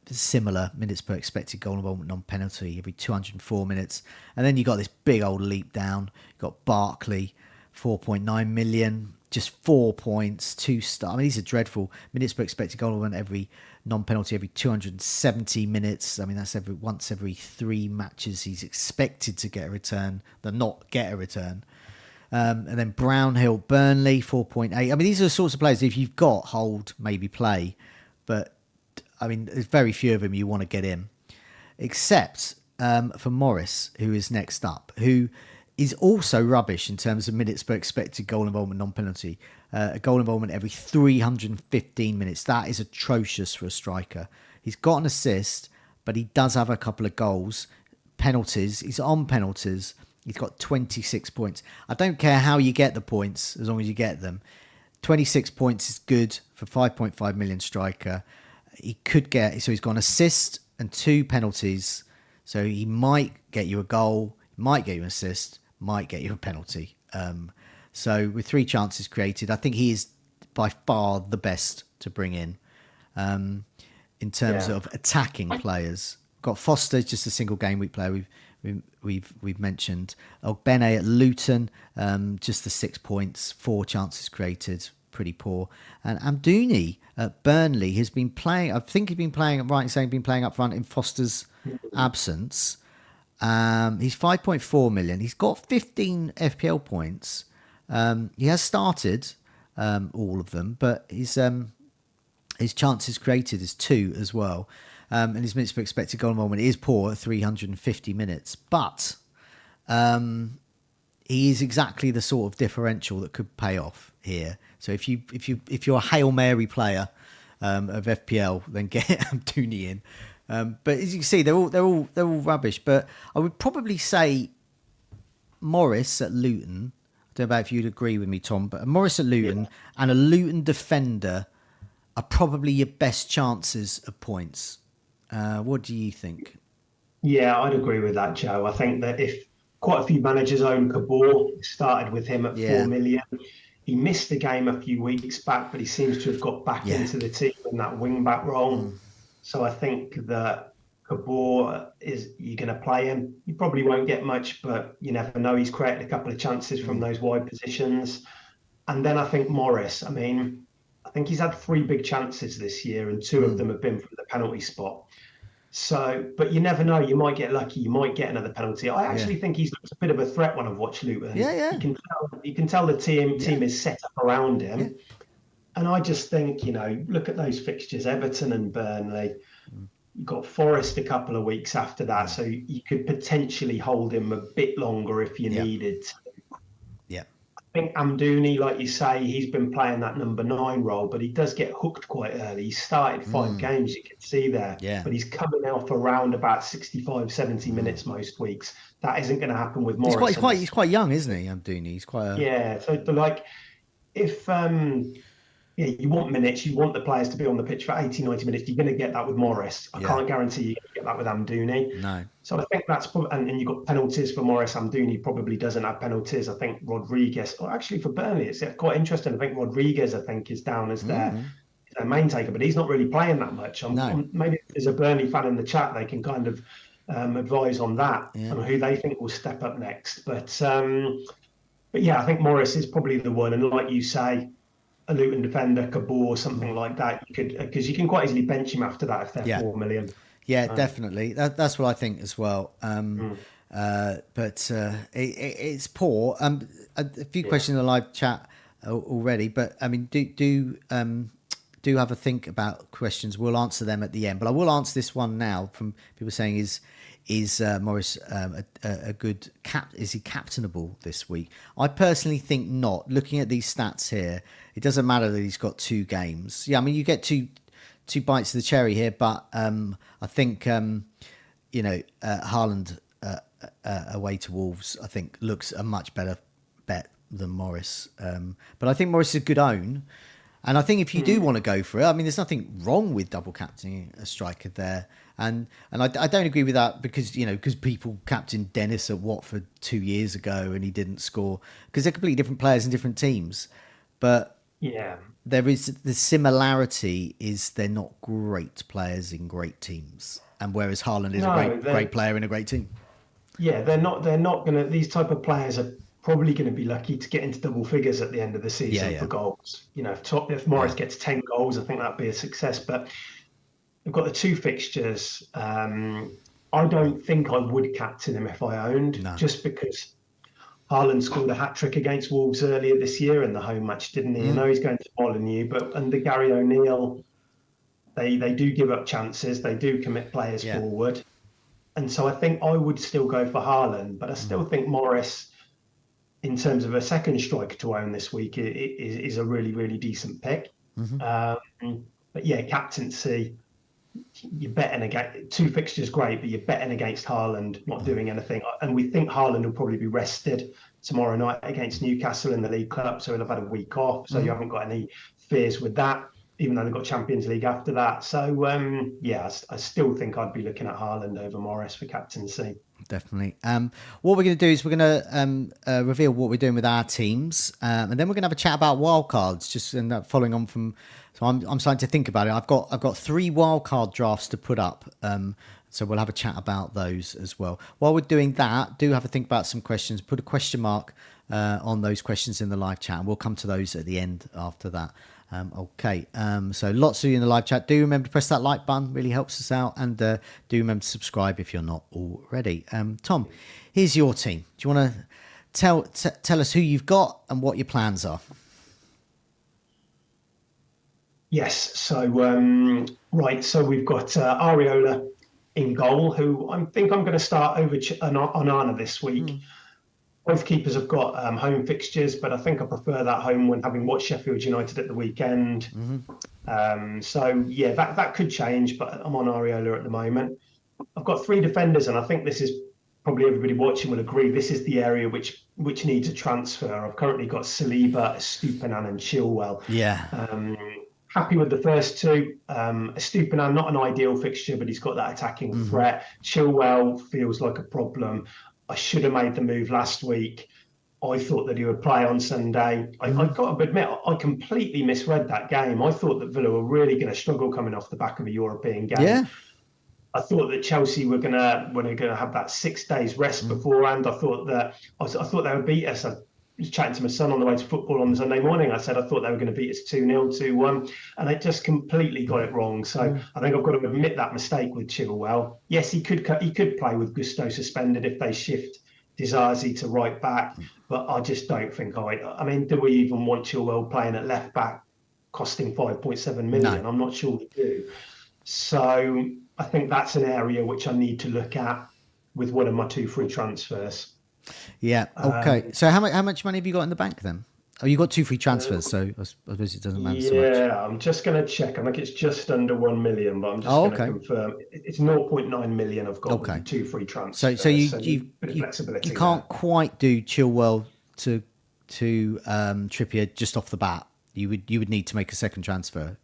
Similar minutes per expected goal involvement, non-penalty every 204 minutes. And then you got this big old leap down. You've got Barkley, 4.9 million, just 4 points, 2 stars. I mean, these are dreadful. Minutes per expected goal involvement every non-penalty every 270 minutes. I mean, that's once every 3 matches he's expected to get a return, than not get a return. And then Brownhill, Burnley, 4.8. I mean, these are the sorts of players, if you've got, hold, maybe play. But, I mean, there's very few of them you want to get in. Except for Morris, who is next up, who is also rubbish in terms of minutes per expected goal involvement, non-penalty. A goal involvement every 315 minutes. That is atrocious for a striker. He's got an assist, but he does have a couple of goals. Penalties. He's on penalties. He's got 26 points. I don't care how you get the points, as long as you get them. 26 points is good for 5.5 million striker. He could get, so he's got an assist and 2 penalties. So he might get you a goal, might get you an assist, might get you a penalty. So with 3 chances created, I think he is by far the best to bring in terms of attacking players. Got Foster, just a single game week player. We've mentioned Ogbene at Luton, just the 6 points, 4 chances created, pretty poor. And Amdouni at Burnley has been playing. I think he's been playing up front in Foster's absence. He's 5.4 million. He's got 15 FPL points. He has started all of them, but his chances created is 2 as well. and his minutes per expected goal involvement is poor at 350 minutes. But he is exactly the sort of differential that could pay off here. So if you're a Hail Mary player of FPL, then get Amdouni in. But as you can see, they're all rubbish. But I would probably say Morris at Luton. I don't know if you'd agree with me, Tom, but a Morris at Luton and a Luton defender are probably your best chances of points. What do you think? Yeah, I'd agree with that, Joe. I think that if quite a few managers own Cabor, started with him at 4 million. He missed the game a few weeks back, but he seems to have got back into the team in that wing-back role. So I think that Cabor you're going to play him. You probably won't get much, but you never know. He's created a couple of chances from those wide positions. And then I think Morris, I think he's had 3 big chances this year, and 2 of them have been from the penalty spot. So, but you never know. You might get lucky. You might get another penalty. I actually think he's a bit of a threat when I've watched Luton. You can tell the team is set up around him. Yeah. And I just think, look at those fixtures, Everton and Burnley. You've got Forest a couple of weeks after that. So you could potentially hold him a bit longer if you needed to. I think Amdouni, like you say, he's been playing that number 9 role, but he does get hooked quite early. He started 5 games, you can see there, but he's coming out for around about 65, 70 minutes most weeks. That isn't going to happen with Morris. He's quite young, isn't he, Amdouni? He's quite so like if you want minutes, you want the players to be on the pitch for 80, 90 minutes. You're going to get that with Morris. I can't guarantee you get that with Amdouni. No. So I think that's and you've got penalties for Morris. Amdouni probably doesn't have penalties. I think Rodriguez, or actually for Burnley, it's quite interesting. I think Rodriguez, is down as their main taker, but he's not really playing that much. Maybe if there's a Burnley fan in the chat, they can kind of advise on that and who they think will step up next. But yeah, I think Morris is probably the one. And like you say, a Luton defender, Cabor, something like that, you could, because you can quite easily bench him after that if they're 4 million. Yeah, definitely. That's what I think as well. But it's poor. A few questions in the live chat already, but do have a think about questions. We'll answer them at the end, but I will answer this one now from people saying is Morris a good is he captainable this week? I personally think not. Looking at these stats here, it doesn't matter that he's got 2 games. Yeah, you get two bites of the cherry here, but I think Haaland away to Wolves, I think looks a much better bet than Morris. But I think Morris is a good own. And I think if you do want to go for it, there's nothing wrong with double captaining a striker there. And I don't agree with that because people captained Dennis at Watford 2 years ago and he didn't score because they're completely different players in different teams. But there is the similarity is they're not great players in great teams. And whereas Haaland is a great player in a great team. Yeah, they're not going to, these type of players are probably going to be lucky to get into double figures at the end of the season for goals. If Morris gets 10 goals, I think that'd be a success. But we've got the 2 fixtures. I don't think I would captain him if I owned, just because Haaland scored a hat-trick against Wolves earlier this year in the home match, didn't he? He's going to Molineux, but under Gary O'Neill, they do give up chances. They do commit players forward. And so I think I would still go for Haaland, but I still think Morris, in terms of a second striker to own this week, is a really, really decent pick. But yeah, captaincy, you're betting against 2 fixtures, great, but you're betting against Haaland not doing anything. And we think Haaland will probably be rested tomorrow night against Newcastle in the League Cup, so he'll have had a week off. So you haven't got any fears with that, even though they've got Champions League after that. So I still think I'd be looking at Haaland over Morris for captaincy. Definitely. What we're going to do is we're going to reveal what we're doing with our teams, and then we're going to have a chat about wildcards. Just following on from, so I'm starting to think about it. I've got 3 wildcard drafts to put up, so we'll have a chat about those as well. While we're doing that, do have a think about some questions. Put a question mark on those questions in the live chat, and we'll come to those at the end after that. Okay, so lots of you in the live chat. Do remember to press that like button, really helps us out, and do remember to subscribe if you're not already. Tom, here's your team. Do you want to tell us who you've got and what your plans are? Yes. So right. So we've got Areola in goal, who I think I'm going to start over Onana this week. Both keepers have got home fixtures, but I think I prefer that home when having watched Sheffield United at the weekend. So yeah, that could change, but I'm on Areola at the moment. I've got three defenders, and I think this is probably everybody watching will agree. This is the area which needs a transfer. I've currently got Saliba, Estupinan, and Chilwell. Yeah. Happy with the first two. Estupinan, not an ideal fixture, but he's got that attacking threat. Chilwell feels like a problem. I should have made the move last week. I thought that he would play on Sunday. I've got to admit, I completely misread that game. I thought that Villa were really going to struggle coming off the back of a European game. Yeah. I thought that Chelsea were going to have that 6 days rest beforehand. I thought they would beat us. I was chatting to my son on the way to football on Sunday morning. I said I thought they were going to beat us 2-0, 2-1, and they just completely got it wrong. So I think I've got to admit that mistake with Chilwell. Yes, he could play with Gusto suspended if they shift Disasi to right back, but I just don't think I mean, do we even want Chilwell playing at left back, costing 5.7 million? No. I'm not sure we do. So I think that's an area which I need to look at with one of my 2 free transfers. Yeah. Okay. So how much money have you got in the bank then? Oh, you got 2 free transfers, so I suppose it doesn't matter so much. Yeah, I'm just going to check. I think it's just under 1 million, but I'm just going to confirm. It's 0.9 million I've got with 2 free transfers. So you can't quite do Chilwell to Trippier just off the bat. You would need to make a second transfer.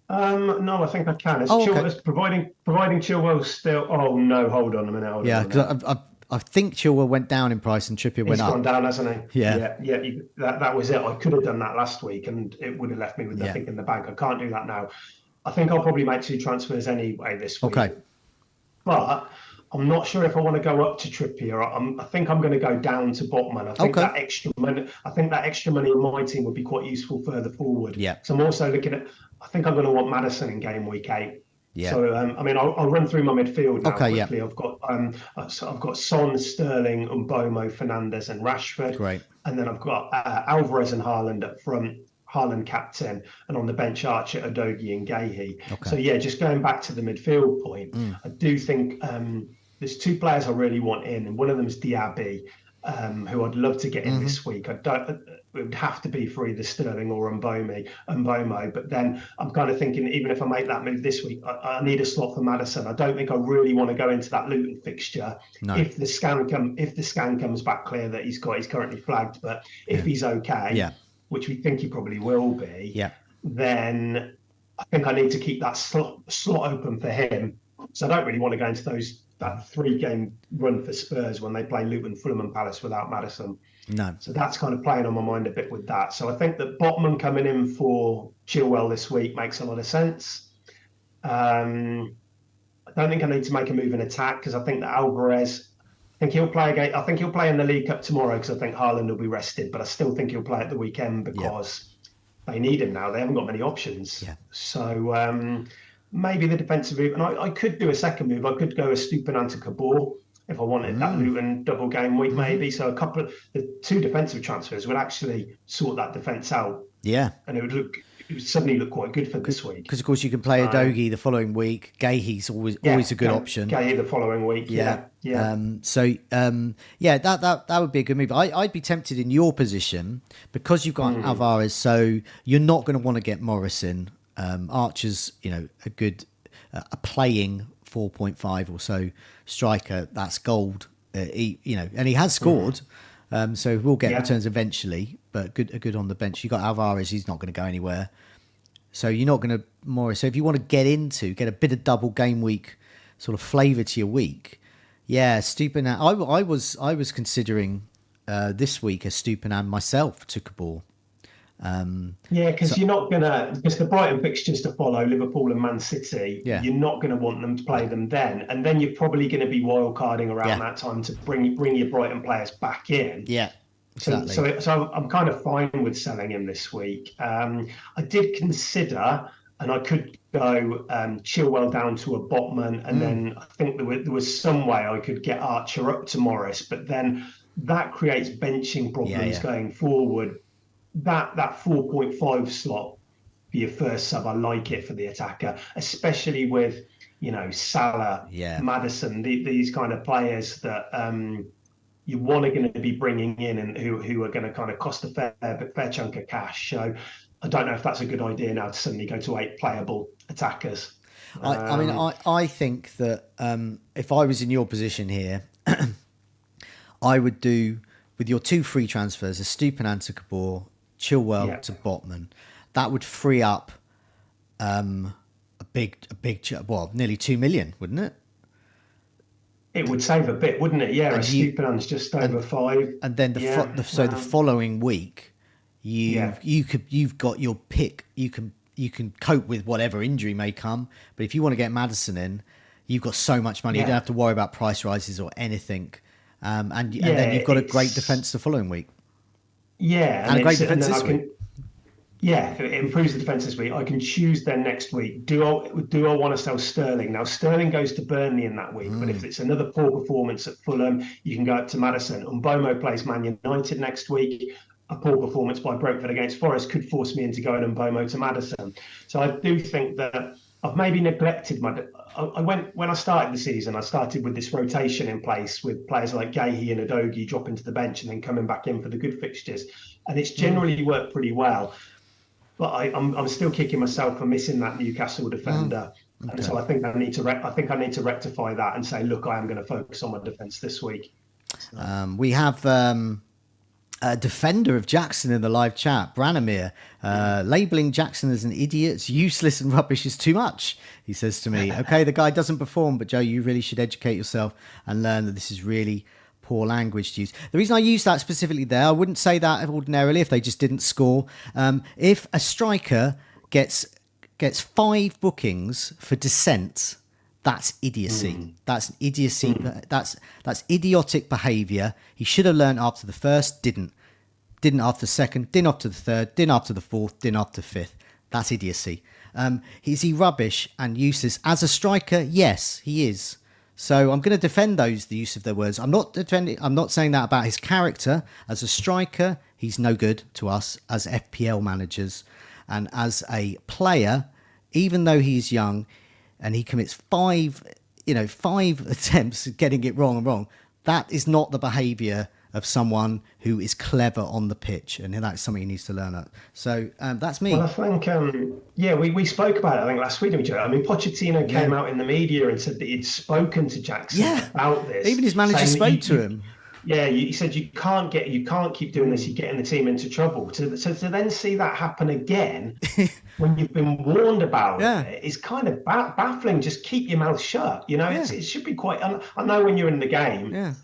No, I think I can. It's providing Chilwell still. Oh no, hold on a minute. Because I think Chilwell went down in price and Trippier went up. He's gone down, hasn't he? Yeah. That was it. I could have done that last week, and it would have left me with nothing in the bank. I can't do that now. I think I'll probably make 2 transfers anyway this week. Okay. But I'm not sure if I want to go up to Trippier. I think I'm going to go down to Botman. I think that extra money in my team would be quite useful further forward. Yeah. So I'm also looking at. I think I'm going to want Maddison in game week 8. Yeah. So I'll run through my midfield now quickly. Yeah. I've got Son, Sterling, Mbomo, Fernandes, and Rashford. Great. And then I've got Alvarez and Haaland up front. Haaland captain, and on the bench Archer, Udogie, and Gahey. So yeah, just going back to the midfield point, I do think there's 2 players I really want in, and one of them is Diaby, who I'd love to get in this week. It would have to be for either Sterling or Mbomo. But then I'm kind of thinking, even if I make that move this week, I need a slot for Maddison. I don't think I really want to go into that Luton fixture. No. If the scan comes back clear that he's currently flagged, but if he's okay, which we think he probably will be, then I think I need to keep that slot open for him. So I don't really want to go into that 3-game run for Spurs when they play Luton, Fulham, and Palace without Maddison. No. So that's kind of playing on my mind a bit with that. So I think that Botman coming in for Chilwell this week makes a lot of sense. I don't think I need to make a move in attack because I think that Alvarez, I think he'll play again. I think he'll play in the League Cup tomorrow because I think Haaland will be rested. But I still think he'll play at the weekend because they need him now. They haven't got many options. Yeah. So maybe the defensive move, and I could do a second move. I could go a Estupinan to Kabul if I wanted that Luton double game week, maybe. So the 2 defensive transfers would actually sort that defence out. Yeah. And it would suddenly look quite good for this week. Because, of course, you can play Udogie the following week. Gahey's always a good option. Gahey the following week, yeah. That would be a good move. I'd be tempted in your position, because you've got Alvarez, so you're not going to want to get Morrison. Archer's, a playing 4.5 or so striker. That's gold. And he has scored. So we'll get returns eventually, but good on the bench. You got Alvarez, he's not going to go anywhere. So you're not going to Morris. So if you want to get a bit of double game week sort of flavour to your week, Estupinan. I was considering this week a Estupinan myself to Kabul. Because you're not gonna, because the Brighton fixtures to follow, Liverpool and Man City, you're not going to want them to play them then, and then you're probably going to be wildcarding around that time to bring your Brighton players back in. Exactly. So I'm kind of fine with selling him this week. I did consider, and I could go Chilwell down to a Botman, and then I think there was some way I could get Archer up to Morris, but then that creates benching problems going forward. That 4.5 slot your first sub. I like it for the attacker, especially with, Salah, Maddison, these kind of players that you want to going to be bringing in and who are going to kind of cost a fair chunk of cash. So I don't know if that's a good idea now to suddenly go to 8 playable attackers. I think that if I was in your position here, I would do, with your 2 free transfers, a Stupinan to Kabor, Chilwell to Botman. That would free up nearly 2 million, wouldn't it? It would save a bit, wouldn't it? Yeah, Stupinan's just over 5. And then the following week, you've got your pick. You can cope with whatever injury may come. But if you want to get Maddison in, you've got so much money. You don't have to worry about price rises or anything. And then you've got a great defence the following week. Yeah, and a great defence this week. Yeah, it improves the defence this week. I can choose then next week. Do I want to sell Sterling? Now, Sterling goes to Burnley in that week, but if it's another poor performance at Fulham, you can go up to Maddison. Mbomo plays Man United next week. A poor performance by Brentford against Forest could force me into going Mbomo to Maddison. So I do think that I've maybe neglected when I started the season, I started with this rotation in place with players like Gahey and Udogie dropping to the bench and then coming back in for the good fixtures. And it's generally worked pretty well. But I'm still kicking myself for missing that Newcastle defender, and so I think I need to rectify that and say, look, I am going to focus on my defence this week. We have a defender of Jackson in the live chat, Branimir, labelling Jackson as an idiot, useless and rubbish is too much. He says to me, okay, the guy doesn't perform, but Joe, you really should educate yourself and learn that this is really poor language to use. The reason I use that specifically there, I wouldn't say that ordinarily if they just didn't score. If a striker gets 5 bookings for dissent, that's idiocy. That's idiocy. That's idiotic behaviour. He should have learned after the first, didn't after the second, didn't after the third, didn't after the fourth, didn't after the fifth. That's idiocy. Is he rubbish and useless as a striker? Yes, he is. So I'm going to defend the use of their words. I'm not saying that about his character. As a striker, he's no good to us as FPL managers. And as a player, even though he's young and he commits 5 attempts at getting it wrong, that is not the behaviour of someone who is clever on the pitch, and that's something he needs to learn at. So that's me. Well, I think, we spoke about it, I think, last week, didn't we, Joe? I mean, Pochettino came out in the media and said that he'd spoken to Jackson about this. Even his manager spoke to him. Yeah, he said you can't keep doing this. You're getting the team into trouble. So to then see that happen again when you've been warned about it is kind of baffling. Just keep your mouth shut. It should be quite. I know when you're in the game, I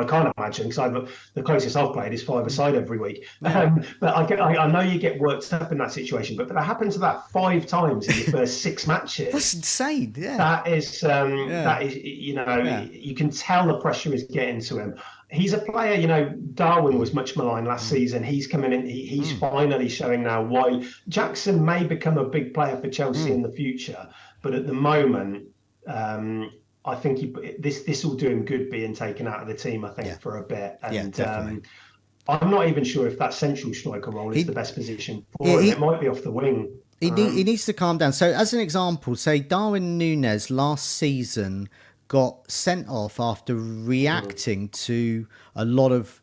can't imagine because the closest I've played is 5-a-side every week. But I know you get worked up in that situation. But that happens about 5 times in the first 6 matches. That's insane. Yeah, that is. You can tell the pressure is getting into him. He's a player, Darwin was much maligned last season. He's coming in, he's finally showing now why Jackson may become a big player for Chelsea in the future. But at the moment, I think this will do him good being taken out of the team, I think, for a bit. And I'm not even sure if that central striker role is the best position for him. It might be off the wing. He needs to calm down. So as an example, say Darwin Núñez last season got sent off after reacting to a lot of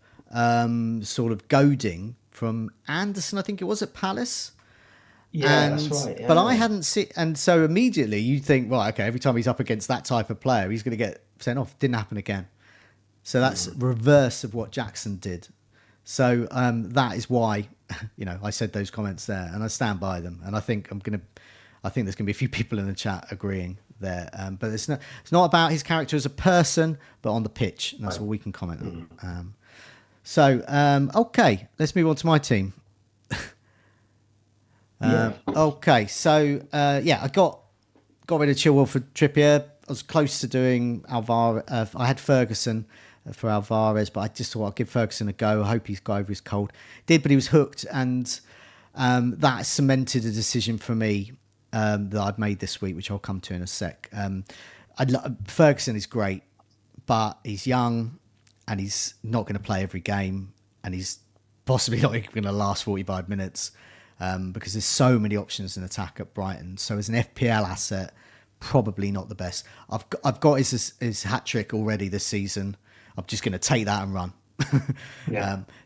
sort of goading from Anderson, I think it was, at Palace. Yeah, that's right. Yeah. But I hadn't seen, and so immediately you think, well, okay, every time he's up against that type of player, he's going to get sent off. Didn't happen again. So that's reverse of what Jackson did. So that is why, I said those comments there, and I stand by them. And I think there's going to be a few people in the chat agreeing there. But it's not about his character as a person, but on the pitch. And that's all we can comment on. Okay, let's move on to my team. Okay, so I got rid of Chilwell for Trippier. I was close to doing Alvarez. I had Ferguson for Alvarez, but I just thought I'd give Ferguson a go. I hope he's got over his cold. Did, but he was hooked, and that cemented a decision for me that I've made this week, which I'll come to in a sec. Ferguson is great, but he's young, and he's not going to play every game, and he's possibly not even going to last 45 minutes. because there's so many options in attack at Brighton. So as an FPL asset, probably not the best. I've got his hat trick already this season. I'm just going to take that and run.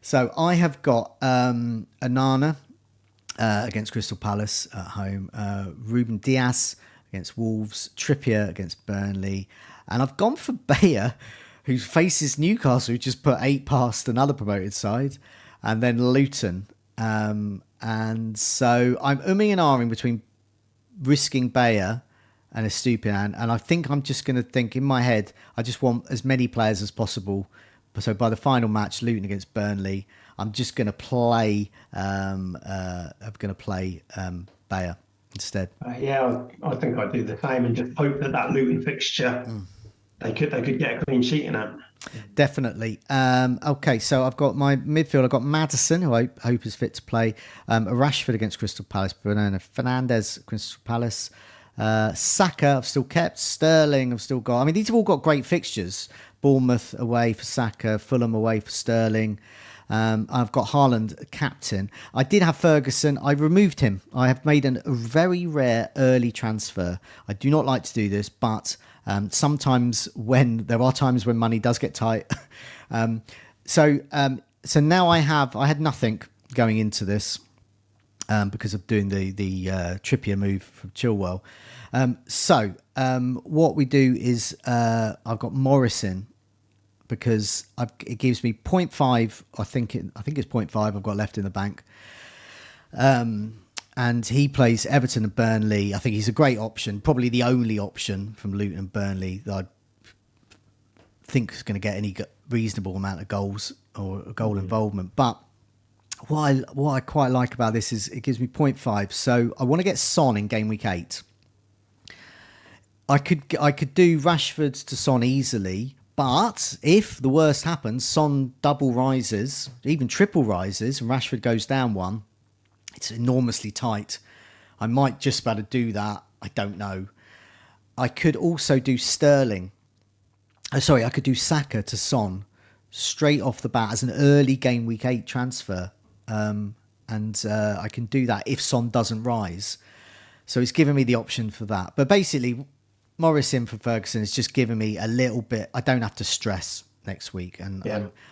So I have got Anana against Crystal Palace at home, Ruben Diaz against Wolves, Trippier against Burnley, and I've gone for Bayer, who faces Newcastle, who just put 8 past another promoted side, and then Luton. And so I'm umming and ahhing between risking Bayer and Estupiñán, and I think I'm just going to think in my head, I just want as many players as possible. So by the final match, Luton against Burnley, I'm just going to play. Bayer instead. I think I'd do the same and just hope that Luton fixture they could get a clean sheet in it. Definitely. Okay, so I've got my midfield. I've got Maddison, who I hope is fit to play. Rashford against Crystal Palace. Bruno Fernandes, Crystal Palace. Saka, I've still kept. Sterling, I've still got. I mean, these have all got great fixtures. Bournemouth away for Saka, Fulham away for Sterling. I've got Haaland captain. I did have Ferguson. I removed him. I have made a very rare early transfer. I do not like to do this, but sometimes there are times when money does get tight. So now I had nothing going into this because of doing the Trippier move from Chilwell. What we do is I've got Morrison, because it gives me 0.5. I think it's 0.5 I've got left in the bank. And he plays Everton and Burnley. I think he's a great option, probably the only option from Luton and Burnley that I think is going to get any reasonable amount of goals or goal involvement. But what I quite like about this is it gives me 0.5. So I want to get Son in game week 8. I could do Rashford to Son easily. But if the worst happens, Son double rises, even triple rises, and Rashford goes down 1, it's enormously tight. I might just about to do that. I don't know. I could also do Sterling. I could do Saka to Son straight off the bat as an early game week 8 transfer. I can do that if Son doesn't rise. So it's given me the option for that. But basically, Morrison for Ferguson has just given me a little bit. I don't have to stress next week, and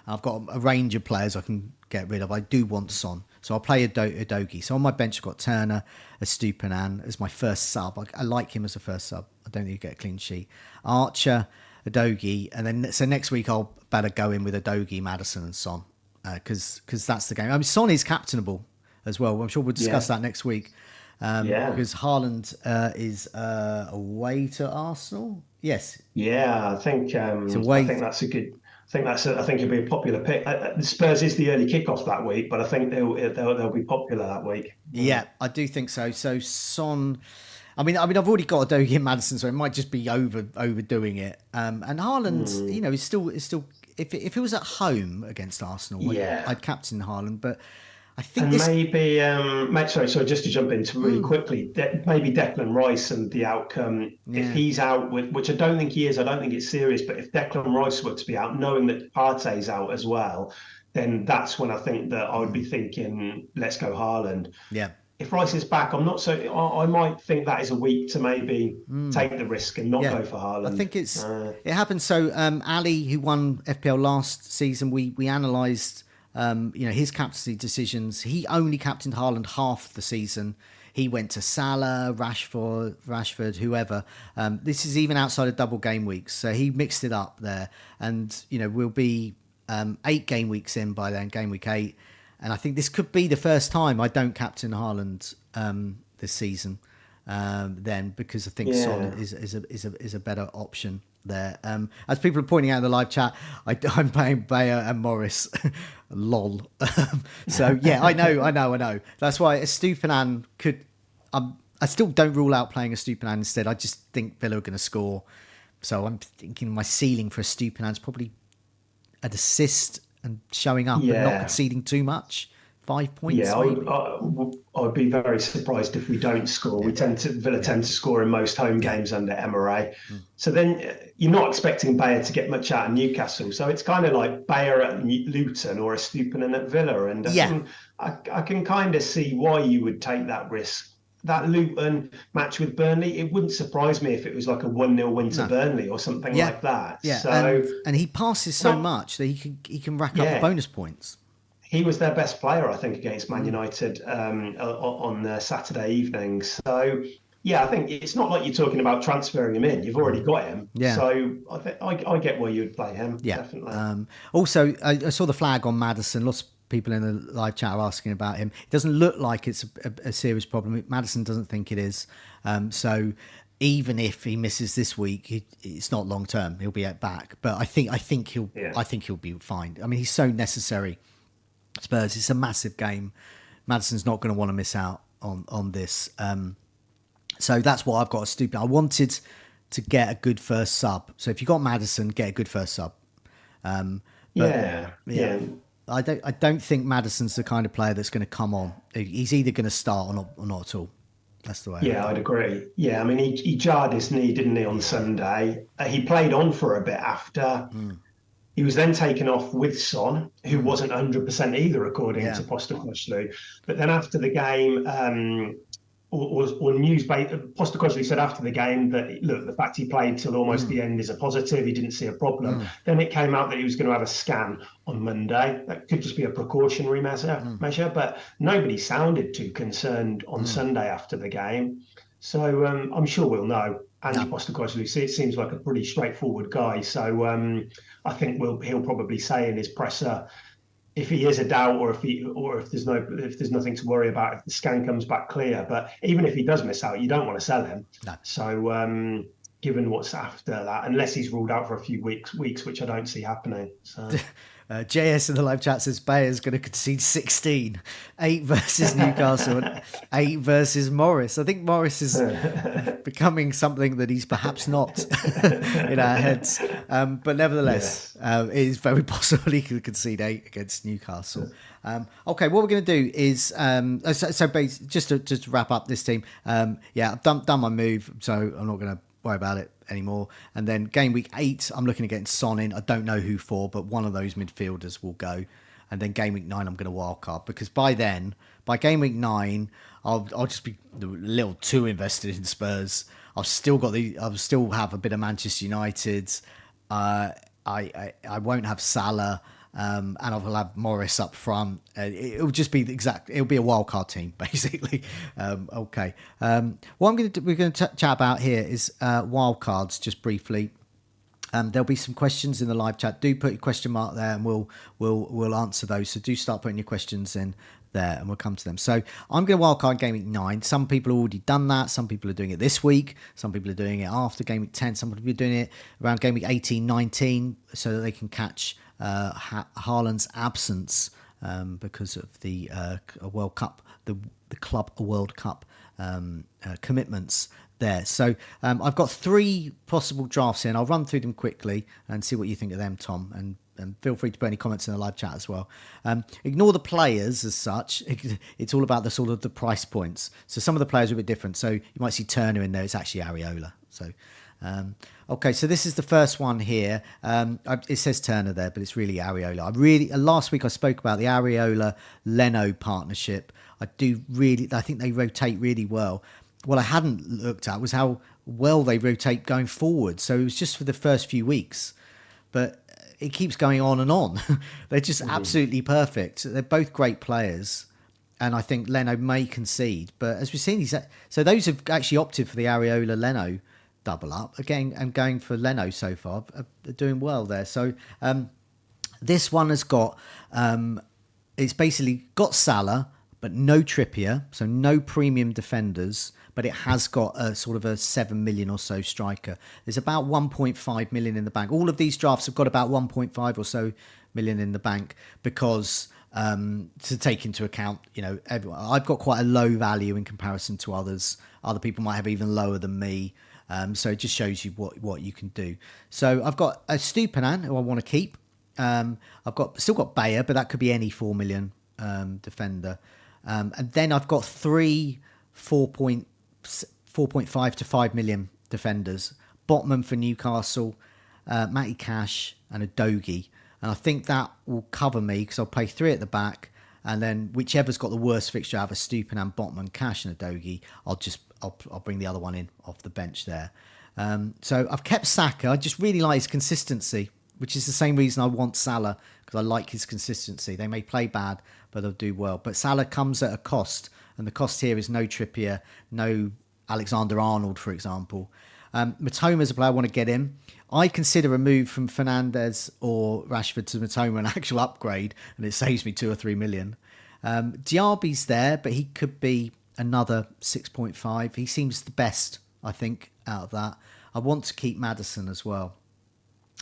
I've got a range of players I can get rid of. I do want Son, so I'll play Udogie. So on my bench, I've got Turner, Estupiñán as my first sub. I like him as a first sub. I don't think he'll get a clean sheet. Archer, Udogie, and then so next week I'll better go in with Udogie, Maddison, and Son because that's the game. I mean, Son is captainable as well. I'm sure we'll discuss that next week. Because Haaland is away to Arsenal. Yes. Yeah, I think that's a good. I think it'll be a popular pick. Spurs is the early kickoff that week, but I think they'll be popular that week. Yeah, I do think so. So Son, I mean, I've already got Udogie and Maddison, so it might just be overdoing it. And Haaland, is still. If it was at home against Arsenal, I'd captain Haaland, but. I think maybe, sorry, just to jump into really quickly, maybe Declan Rice and the outcome, if he's out, which I don't think he is, I don't think it's serious, but if Declan Rice were to be out, knowing that Partey's out as well, then that's when I think that I would be thinking, let's go Haaland. Yeah. If Rice is back, I might think that is a week to maybe take the risk and not go for Haaland. I think it happened. So Ali, who won FPL last season, we analysed his captaincy decisions. He only captained Haaland half the season. He went to Salah, Rashford, whoever. This is even outside of double game weeks. So he mixed it up there. And, we'll be 8 game weeks in by then, game week 8. And I think this could be the first time I don't captain Haaland this season then, because I think Son is a better option there. As people are pointing out in the live chat, I'm playing Bayer and Morris. Lol. So yeah, I know. That's why Estupiñán could. I still don't rule out playing Estupiñán instead. I just think Villa are going to score. So I'm thinking my ceiling for Estupiñán is probably an assist and showing up and not conceding too much. 5 points. Yeah, Maybe. I would be very surprised if we don't score. Yeah. Villa tend to score in most home Yeah. games under Emery. So then you're not expecting Bayer to get much out of Newcastle. So it's kind of like Bayer at Luton or a Estupiñán at Villa. And I can kind of see why you would take that risk. That Luton match with Burnley, it wouldn't surprise me if it was like a 1-0 win to Burnley or something like that. Yeah, so, and he passes so much that he can rack up the bonus points. He was their best player, I think, against Man United on Saturday evening. So, yeah, I think it's not like you're talking about transferring him in. You've already got him. Yeah. So I get why you'd play him. Yeah. Definitely. Also, I saw the flag on Maddison. Lots of people in the live chat are asking about him. It doesn't look like it's a serious problem. Maddison doesn't think it is. So even if he misses this week, it's not long term. He'll be back. But I think he'll be fine. I mean, he's so necessary. Spurs, it's a massive game. Maddison's not going to want to miss out on this. So that's why I've got a stupid. I wanted to get a good first sub. So if you got Maddison, get a good first sub. Yeah. I don't think Maddison's the kind of player that's going to come on. He's either going to start or not at all. That's the way. Yeah, I'd agree. Yeah, I mean, he jarred his knee, didn't he, on Sunday? He played on for a bit after. He was then taken off with Son, who wasn't 100% either, according to Postecoglou. But then after the game, Postecoglou said after the game that, look, the fact he played till almost the end is a positive. He didn't see a problem. Then it came out that he was going to have a scan on Monday. That could just be a precautionary measure, but nobody sounded too concerned on Sunday after the game. So I'm sure we'll know. Ange Postecoglou seems like a pretty straightforward guy. So I think he'll probably say in his presser, if he is a doubt or if there's nothing to worry about, if the scan comes back clear. But even if he does miss out, you don't want to sell him. No. So given what's after that, unless he's ruled out for a few weeks, which I don't see happening. So. JS in the live chat says Bayer's going to concede 16, 8 versus Newcastle and 8 versus Morris. I think Morris is becoming something that he's perhaps not in our heads. But nevertheless, it is very possible he could concede 8 against Newcastle. Okay, what we're going to do is, just to wrap up this team, I've done my move, so I'm not going to worry about it anymore. And then game week 8, I'm looking at getting Son in. I don't know who for, but one of those midfielders will go. And then game week 9, I'm going to wildcard, because by game week 9, I'll just be a little too invested in Spurs. I'll still have a bit of Manchester United. I won't have Salah. And I will have Morris up front. It'll just be it'll be a wildcard team, basically. Okay. What we're going to chat about here is wildcards, just briefly. There'll be some questions in the live chat. Do put your question mark there, and we'll answer those. So do start putting your questions in there, and we'll come to them. So I'm going to wildcard game week 9. Some people have already done that. Some people are doing it this week. Some people are doing it after game week 10. Some people are doing it around game week 18, 19, so that they can catch Haaland's absence because of the World Cup, the Club World Cup commitments there. So I've got 3 possible drafts in. I'll run through them quickly and see what you think of them, Tom, and feel free to put any comments in the live chat as well. Ignore the players as such. It's all about the sort of the price points. So some of the players are a bit different. So you might see Turner in there. It's actually Areola. So okay, so this is the first one here. It says Turner there, but it's really Areola. Last week I spoke about the Areola-Leno partnership. I think they rotate really well. What I hadn't looked at was how well they rotate going forward. So it was just for the first few weeks, but it keeps going on and on. They're just absolutely perfect. They're both great players. And I think Leno may concede. But as we've seen, so those have actually opted for the Areola-Leno double up again, and going for Leno so far are doing well there. So this one has got it's basically got Salah but no Trippier, so no premium defenders, but it has got a sort of a 7 million or so striker. There's about 1.5 million in the bank. All of these drafts have got about 1.5 or so million in the bank, because to take into account, everyone, I've got quite a low value in comparison to others. Other people might have even lower than me. So it just shows you what you can do. So I've got a Estupiñán who I want to keep. I've still got Bayer, but that could be any 4 million defender. And then I've got 3 4.5 to 5 million defenders. Botman for Newcastle, Matty Cash and a Dogie. And I think that will cover me because I'll play 3 at the back. And then whichever's got the worst fixture out of a Stupinan, Botman, Cash and a Dogie, I'll bring the other one in off the bench there. So I've kept Saka. I just really like his consistency, which is the same reason I want Salah, because I like his consistency. They may play bad, but they'll do well. But Salah comes at a cost, and the cost here is no Trippier, no Alexander-Arnold, for example. Mitoma's a player I want to get in. I consider a move from Fernandes or Rashford to Mitoma an actual upgrade, and it saves me 2 or 3 million. Diaby's there, but he could be another 6.5. He seems the best, I think, out of that. I want to keep Maddison as well.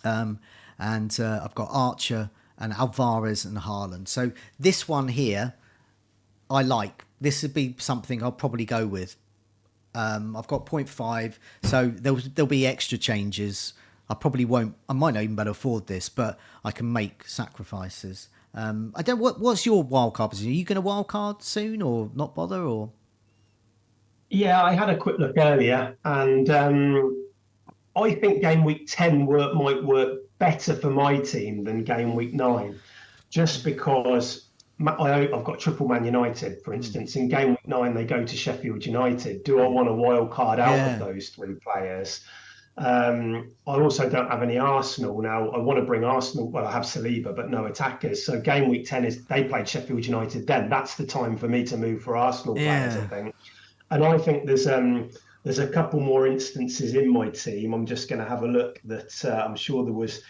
And I've got Archer and Alvarez and Haaland. So this one here, I like. This would be something I'll probably go with. I've got 0.5, so there'll be extra changes. I probably won't. I might not even be able to afford this, but I can make sacrifices. I don't. What's your wildcard position? Are you going to wildcard soon, or not bother, or? Yeah, I had a quick look earlier, and I think game week 10 might work better for my team than game week 9, just because I've got triple Man United, for instance. In game week 9, they go to Sheffield United. Do I want a wild card out of those 3 players? I also don't have any Arsenal now. I want to bring Arsenal. Well, I have Saliba, but no attackers. So game week 10 is they played Sheffield United. Then that's the time for me to move for Arsenal players, I think. And I think there's a couple more instances in my team. I'm just going to have a look that I'm sure there was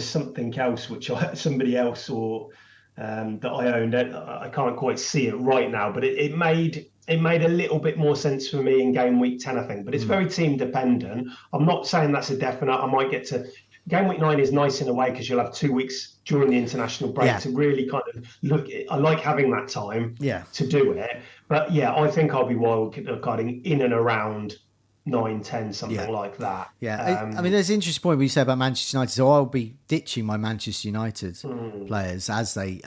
something else which somebody else or that I owned. I can't quite see it right now, but it made a little bit more sense for me in game week 10, I think. But it's very team dependent. I'm not saying that's a definite. I might get to game week 9 is nice in a way because you'll have 2 weeks during the international break to really kind of look. I like having that time to do it. But yeah, I think I'll be wild carding in and around 9, 10, something like that. Yeah, I mean, there's an interesting point when you say about Manchester United. So I'll be ditching my Manchester United players as they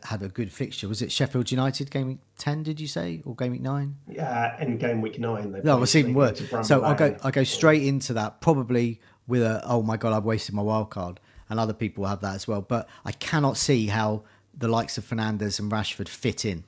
had a good fixture. Was it Sheffield United game week 10? Did you say, or game week 9? Yeah, in game week 9. No, it's even worse. So I go straight into that probably with oh my god, I've wasted my wild card, and other people will have that as well. But I cannot see how the likes of Fernandes and Rashford fit in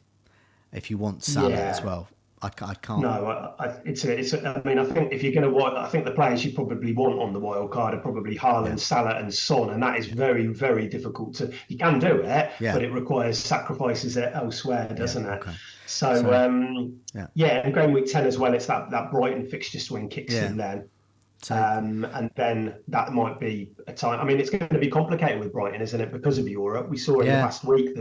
if you want Salah as well. I can't. No, it's. I mean, I think if you're going to, I think the players you probably want on the wild card are probably Haaland, Salah, and Son, and that is very, very difficult to. You can do it, but it requires sacrifices elsewhere, doesn't it? Okay. So, and game week 10 as well. It's that Brighton fixture swing kicks in then. And then that might be a time. I mean, it's going to be complicated with Brighton, isn't it? Because of Europe, we saw in the last week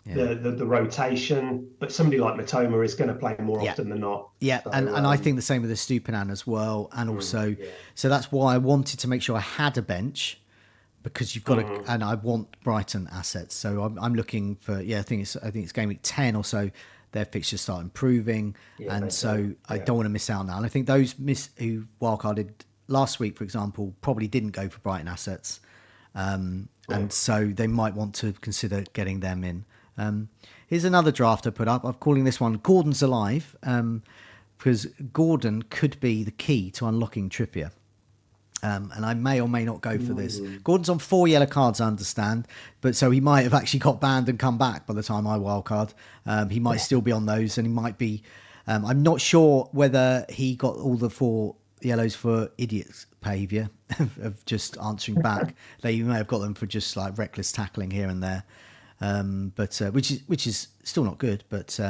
the rotation, but somebody like Mitoma is going to play more often than not. Yeah, so, and I think the same with the Stupinan as well. And also, so that's why I wanted to make sure I had a bench, because you've got to, and I want Brighton assets. So I'm looking for I think it's game week 10 or so. Their fixtures start improving, and so I don't want to miss out now. And I think those who wildcarded last week, for example, probably didn't go for Brighton assets, and so they might want to consider getting them in. Here's another draft I put up. I'm calling this one Gordon's Alive, because Gordon could be the key to unlocking Trippier. And I may or may not go for this. Gordon's on 4 yellow cards, I understand, but so he might have actually got banned and come back by the time I wildcard. He might still be on those, and he might be. I'm not sure whether he got all the 4 yellows for idiots behaviour of just answering back. They may have got them for just like reckless tackling here and there. But which is still not good, but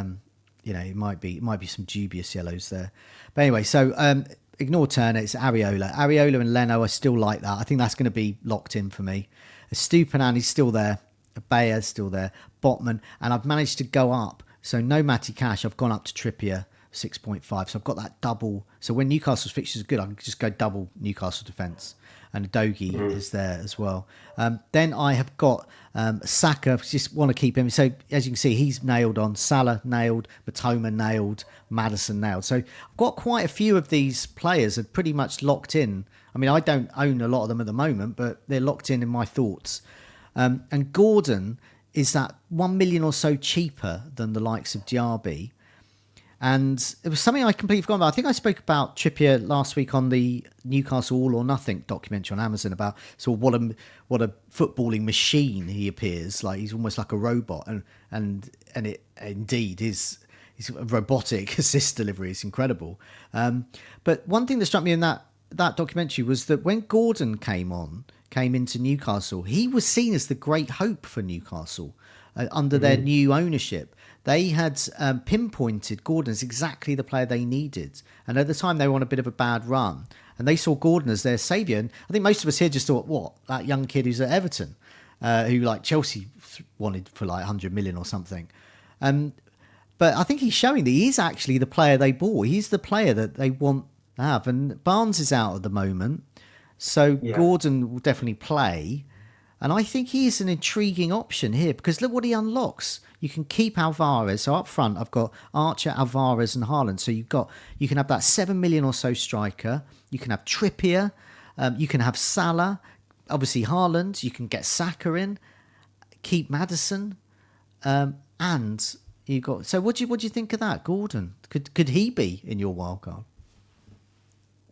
it might be some dubious yellows there. But anyway, so ignore Turner, it's Areola and Leno. I still like that. I think that's going to be locked in for me. Stupinan is still there, Bayer still there, Botman, and I've managed to go up. So no Matty Cash, I've gone up to Trippier 6.5. So I've got that double. So when Newcastle's fixtures are good, I can just go double Newcastle defence. And Dogie is there as well. Then I have got Saka, just want to keep him. So as you can see, he's nailed on. Salah nailed, Mitoma nailed, Maddison nailed. So I've got quite a few of these players are pretty much locked in. I mean, I don't own a lot of them at the moment, but they're locked in my thoughts. And Gordon is that 1 million or so cheaper than the likes of Diaby. And it was something I completely forgot about. I think I spoke about Trippier last week on the Newcastle All or Nothing documentary on Amazon about sort of what a footballing machine he appears like. He's almost like a robot, and it indeed is. His robotic assist delivery is incredible. But one thing that struck me in that documentary was that when Gordon came into Newcastle, he was seen as the great hope for Newcastle under their new ownership. They had pinpointed Gordon as exactly the player they needed. And at the time, they were on a bit of a bad run. And they saw Gordon as their saviour. And I think most of us here just thought, what, that young kid who's at Everton, who like Chelsea wanted for like 100 million or something. But I think he's showing that he's actually the player they bought. He's the player that they want to have. And Barnes is out at the moment. So Gordon will definitely play. And I think he's an intriguing option here because look what he unlocks. You can keep Alvarez. So up front, I've got Archer, Alvarez and Haaland. So you can have that 7 million or so striker. You can have Trippier. You can have Salah. Obviously Haaland. You can get Saka in. Keep Maddison. And you got. So what do you think of that, Gordon? Could he be in your wildcard?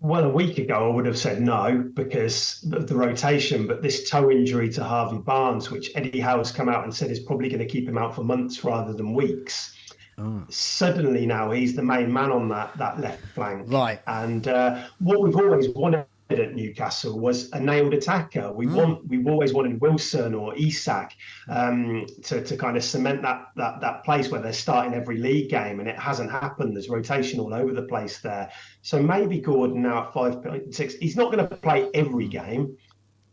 Well, a week ago, I would have said no because of the rotation, but this toe injury to Harvey Barnes, which Eddie Howe's come out and said is probably going to keep him out for months rather than weeks. Suddenly now he's the main man on that left flank. Right. And what we've always wanted at Newcastle was a nailed attacker. We've always wanted Wilson or Isak to kind of cement that place where they're starting every league game, and it hasn't happened. There's rotation all over the place there. So maybe Gordon now at 5.6. He's not going to play every game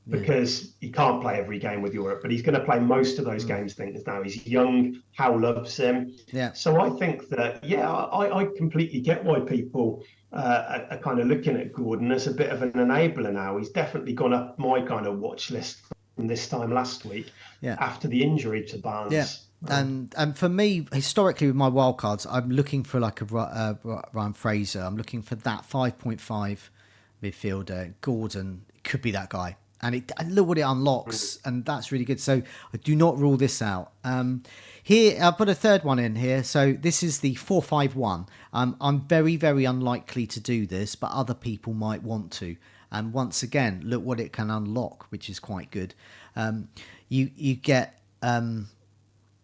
because he can't play every game with Europe, but he's going to play most of those games. I think now he's young. Howe loves him. Yeah. So I think that I completely get why people are kind of looking at Gordon as a bit of an enabler now. He's definitely gone up my kind of watch list from this time last week after the injury to Barnes. Yeah. And for me, historically with my wildcards, I'm looking for like a Ryan Fraser. I'm looking for that 5.5 midfielder. Gordon could be that guy. And look what it unlocks, and that's really good. So I do not rule this out. Here, I'll put a third one in here. So this is the 4-5-1. I'm very, very unlikely to do this, but other people might want to. And once again, look what it can unlock, which is quite good. You get...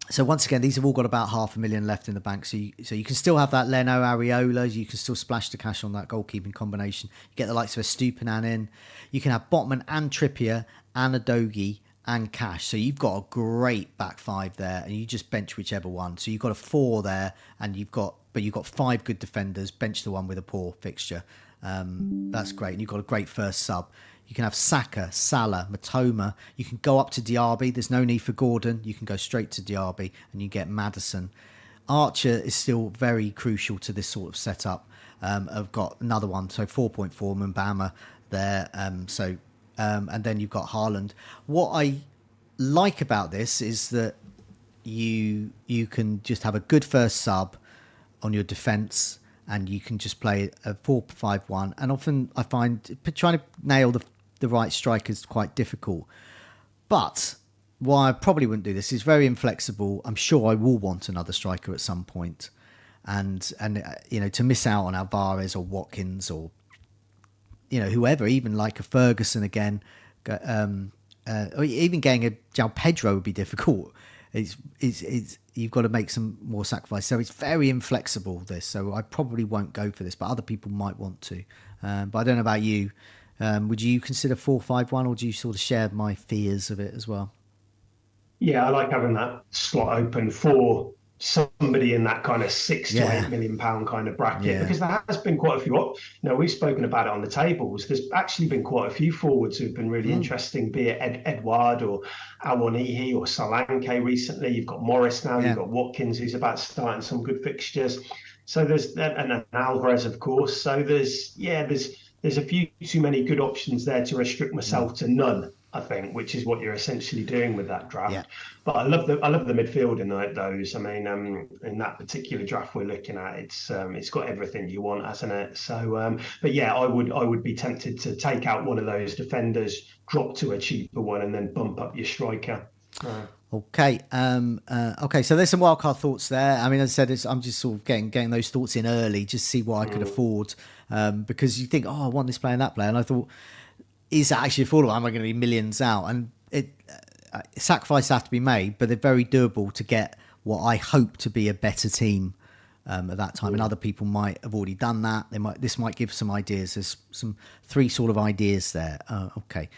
So once again, these have all got about 500,000 left in the bank. So you can still have that Leno, Areola. You can still splash the cash on that goalkeeping combination. You get the likes of a Stupinan in. You can have Botman and Trippier and Udogie and Cash. So you've got a great back five there, and you just bench whichever one. So you've got a 4 there, and you've got 5 good defenders. Bench the one with a poor fixture. That's great. And you've got a great first sub. You can have Saka, Salah, Matoma. You can go up to Diaby. There's no need for Gordon. You can go straight to Diaby and you get Maddison. Archer is still very crucial to this sort of setup. I've got another one, so 4.4 Mbama there. And then you've got Haaland. What I like about this is that you can just have a good first sub on your defence, and you can just play a 4-5-1. And often I find trying to nail the right striker is quite difficult. But why I probably wouldn't do this is very inflexible. I'm sure I will want another striker at some point. And to miss out on Alvarez or Watkins or, whoever, even like a Ferguson again, or even getting a João Pedro would be difficult. It's you've got to make some more sacrifice. So it's very inflexible, this. So I probably won't go for this, but other people might want to. But I don't know about you. Would you consider 4-5-1, or do you sort of share my fears of it as well? Yeah, I like having that slot open for somebody in that kind of £6 to £8 million kind of bracket, because there has been quite a few. We've spoken about it on the tables. There's actually been quite a few forwards who've been really interesting, be it Edouard or Awoniyi or Solanke recently. You've got Morris now. You've got Watkins, who's about starting some good fixtures. So there's and Alvarez, of course. So there's a few too many good options there to restrict myself to none, I think, which is what you're essentially doing with that draft. Yeah. But I love the midfield in those. I mean, in that particular draft we're looking at, it's got everything you want, hasn't it? So, but yeah, I would be tempted to take out one of those defenders, drop to a cheaper one, and then bump up your striker. No. Okay. Okay. So there's some wildcard thoughts there. I mean, as I said, I'm just sort of getting those thoughts in early, just see what I could afford. Because you think, oh, I want this player and that player, and I thought, is that actually affordable? Am I going to be millions out? And sacrifices have to be made, but they're very doable to get what I hope to be a better team at that time. And other people might have already done that. This might give some ideas. There's some 3 sort of ideas there. Okay.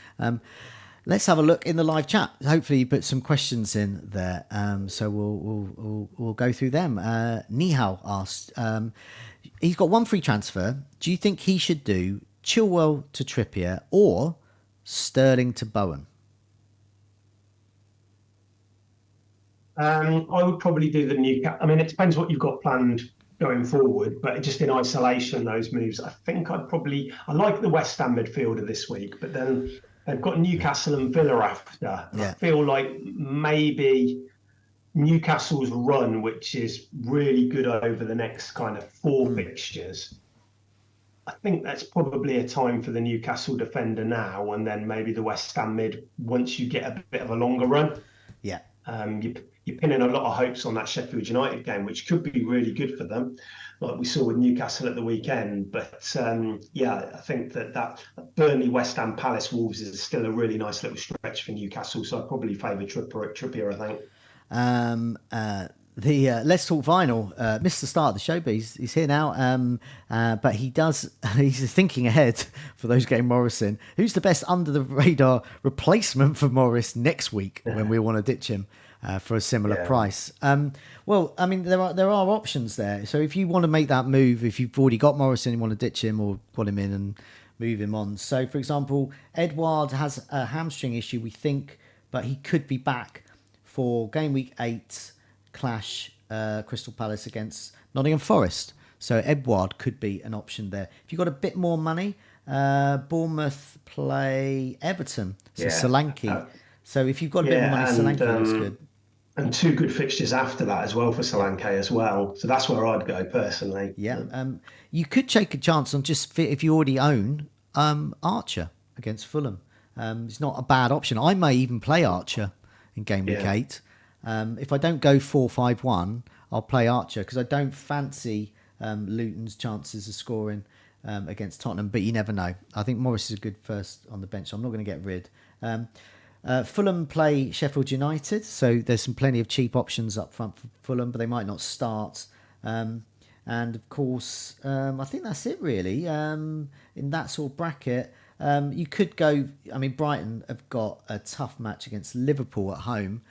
Let's have a look in the live chat. Hopefully you put some questions in there. So we'll go through them. Nihal asked, he's got 1 free transfer. Do you think he should do Chilwell to Trippier or Sterling to Bowen? I would probably do the Newcastle. I mean, it depends what you've got planned going forward, but just in isolation, those moves, I think I like the West Ham midfielder this week, but then they've got Newcastle and Villa after. Yeah. I feel like maybe Newcastle's run, which is really good over the next kind of 4 fixtures, I think that's probably a time for the Newcastle defender now, and then maybe the West Ham mid once you get a bit of a longer run. Yeah. You're pinning a lot of hopes on that Sheffield United game, which could be really good for them, like we saw with Newcastle at the weekend. But I think that Burnley, West Ham, Palace, Wolves is still a really nice little stretch for Newcastle. So I'd probably favour Trippier, I think. Let's Talk Vinyl missed the start of the show, but he's here now. But he's thinking ahead for those getting Morrison. Who's the best under the radar replacement for Morris next week when we want to ditch him for a similar price? Well, I mean, there are options there. So if you want to make that move, if you've already got Morrison, you want to ditch him or put him in and move him on. So, for example, Edouard has a hamstring issue, we think, but he could be back for game week 8 clash, Crystal Palace against Nottingham Forest. So Edouard could be an option there. If you've got a bit more money, Bournemouth play Everton. So Solanke. So if you've got a bit more money, Solanke looks good. And 2 good fixtures after that as well for Solanke as well. So that's where I'd go personally. Yeah. You could take a chance on just if you already own Archer against Fulham. It's not a bad option. I may even play Archer in game week 8. If I don't go 4-5-1, I'll play Archer because I don't fancy Luton's chances of scoring against Tottenham, but you never know. I think Morris is a good first on the bench, so I'm not going to get rid. Fulham play Sheffield United, so there's plenty of cheap options up front for Fulham, but they might not start. And of course, I think that's it really. In that sort of bracket, you could go. I mean, Brighton have got a tough match against Liverpool at home.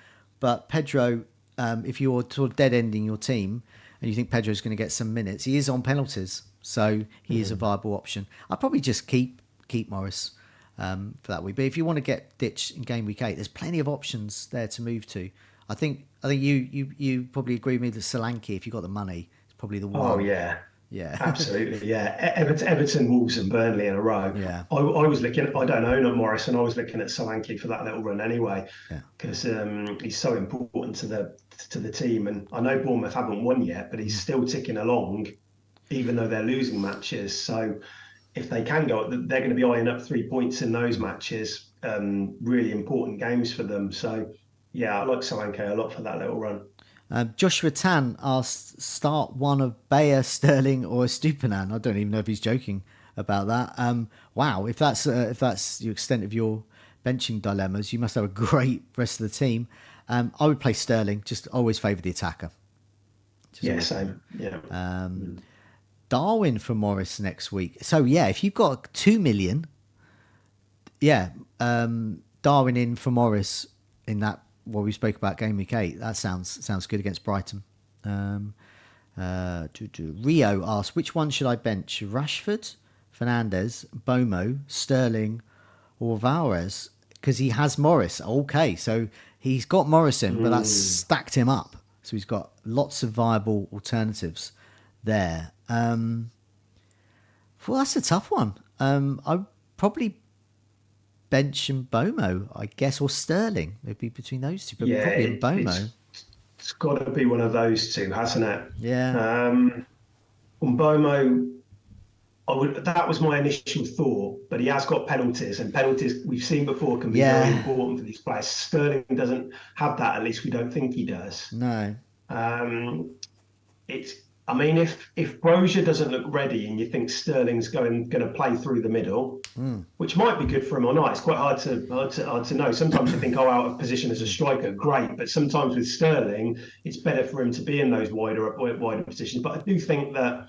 But Pedro, if you're sort of dead ending your team and you think Pedro's going to get some minutes, he is on penalties, so he is a viable option. I'd probably just keep Morris for that week. But if you want to get ditched in game week 8, there's plenty of options there to move to. I think you probably agree with me that Solanke, if you've got the money, is probably the one. Oh yeah. Yeah, absolutely. Yeah, Everton, Wolves, and Burnley in a row. Yeah, I was looking. I don't own a Morrison. I was looking at Solanke for that little run anyway, because he's so important to the team. And I know Bournemouth haven't won yet, but he's still ticking along, even though they're losing matches. So if they can go, they're going to be eyeing up 3 points in those matches. Really important games for them. So yeah, I like Solanke a lot for that little run. Joshua Tan asked, start one of Bayer, Sterling or Estupinan. I don't even know if he's joking about that. Wow, if that's the extent of your benching dilemmas, you must have a great rest of the team. I would play Sterling, just always favour the attacker. Same. Yeah. Darwin for Morris next week. So yeah, if you've got 2 million, Darwin in for Morris in that. Well, we spoke about game week 8. That sounds good against Brighton. Rio asked, which one should I bench? Rashford, Fernandes, Bomo, Sterling, or Valles? Because he has Morris. Okay, so he's got Morrison, but that's stacked him up. So he's got lots of viable alternatives there. Well, that's a tough one. I'd probably bench and Bomo, I guess, or Sterling. It'd be between those two, but probably in Bomo. It's got to be one of those two, hasn't it? Yeah. On Bomo, That was my initial thought, but he has got penalties, and penalties we've seen before can be very Yeah. important for these players. Sterling doesn't have that, at least we don't think he does. No. Um, it's, I mean, if Brozier doesn't look ready, and you think Sterling's going to play through the middle, which might be good for him or not, it's quite hard to know. Sometimes you think, oh, out of position as a striker, great, but sometimes with Sterling, it's better for him to be in those wider positions. But I do think that.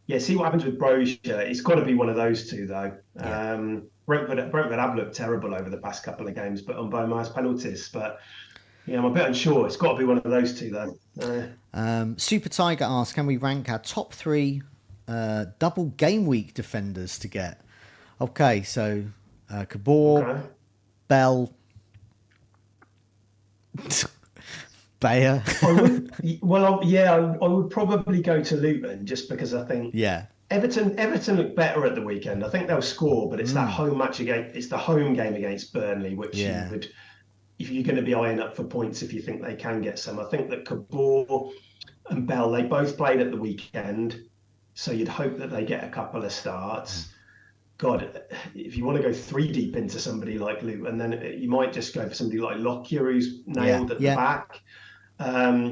Yeah, see what happens with Brozier. It's got to be one of those two, though. Yeah. Brentford have looked terrible over the past couple of games, but on Beaumar's penalties. But yeah, I'm a bit unsure. It's got to be one of those two, though. Super Tiger asks, can we rank our top 3 double game week defenders to get? Okay, so Cabor, Bell, Bayer. I would probably go to Luton just because I think Everton look better at the weekend. I think they'll score, but it's that home match it's the home game against Burnley, which you would, if you're going to be eyeing up for points, if you think they can get some. I think that Cabor and Bell, they both played at the weekend, so you'd hope that they get a couple of starts. God, if you want to go 3 deep into somebody like Luton, then you might just go for somebody like Lockyer, who's nailed at the back.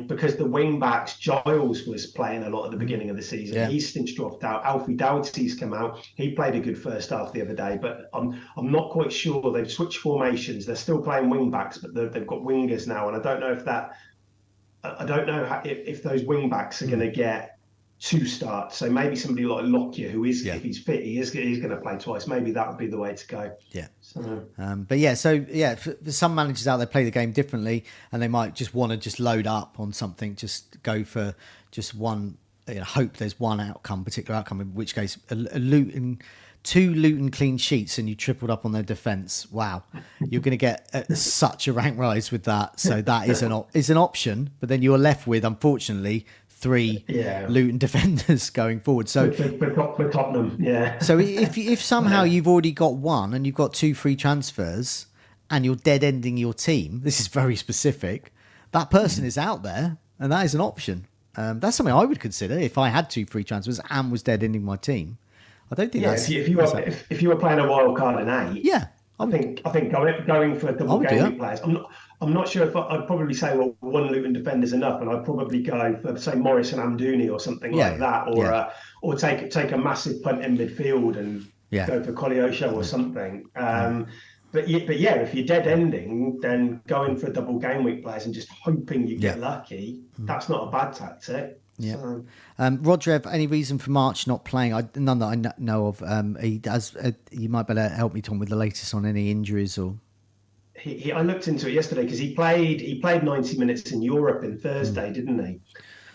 Because the wing backs, Giles was playing a lot at the beginning of the season. Yeah. He's since dropped out. Alfie Doughty's come out. He played a good first half the other day, but I'm not quite sure. They've switched formations. They're still playing wing backs, but they've got wingers now, and I don't know if those wing backs are going to get 2 starts. So maybe somebody like Lockyer, who is, if he's fit, he's going to play twice. Maybe that would be the way to go. Yeah. For some managers out there play the game differently, and they might just want to just load up on something, just go for just one, hope there's one particular outcome, in which case a Luton, 2 Luton clean sheets and you tripled up on their defence. Wow. You're going to get such a rank rise with that. So that is an option, but then you're left with, unfortunately, 3 Luton defenders going forward. So for Tottenham, So if somehow you've already got 1 and you've got 2 free transfers and you're dead ending your team, this is very specific. That person is out there, and that is an option. That's something I would consider if I had 2 free transfers and was dead ending my team. I don't think that's. If you were playing a wild card in 8, I think going for double game week players. I'm not sure if I'd probably say, well, 1 Luton defender's enough, and I'd probably go for, say, Morris and Amdouni or something like that, or take a massive punt in midfield and go for Koleosho or something. But if you're dead ending, then going for double game week players and just hoping you get lucky, that's not a bad tactic. Yeah. So. Rodrev, any reason for March not playing? None that I know of. He does. You might better help me, Tom, with the latest on any injuries or. I looked into it yesterday because he played 90 minutes in Europe in Thursday, didn't he?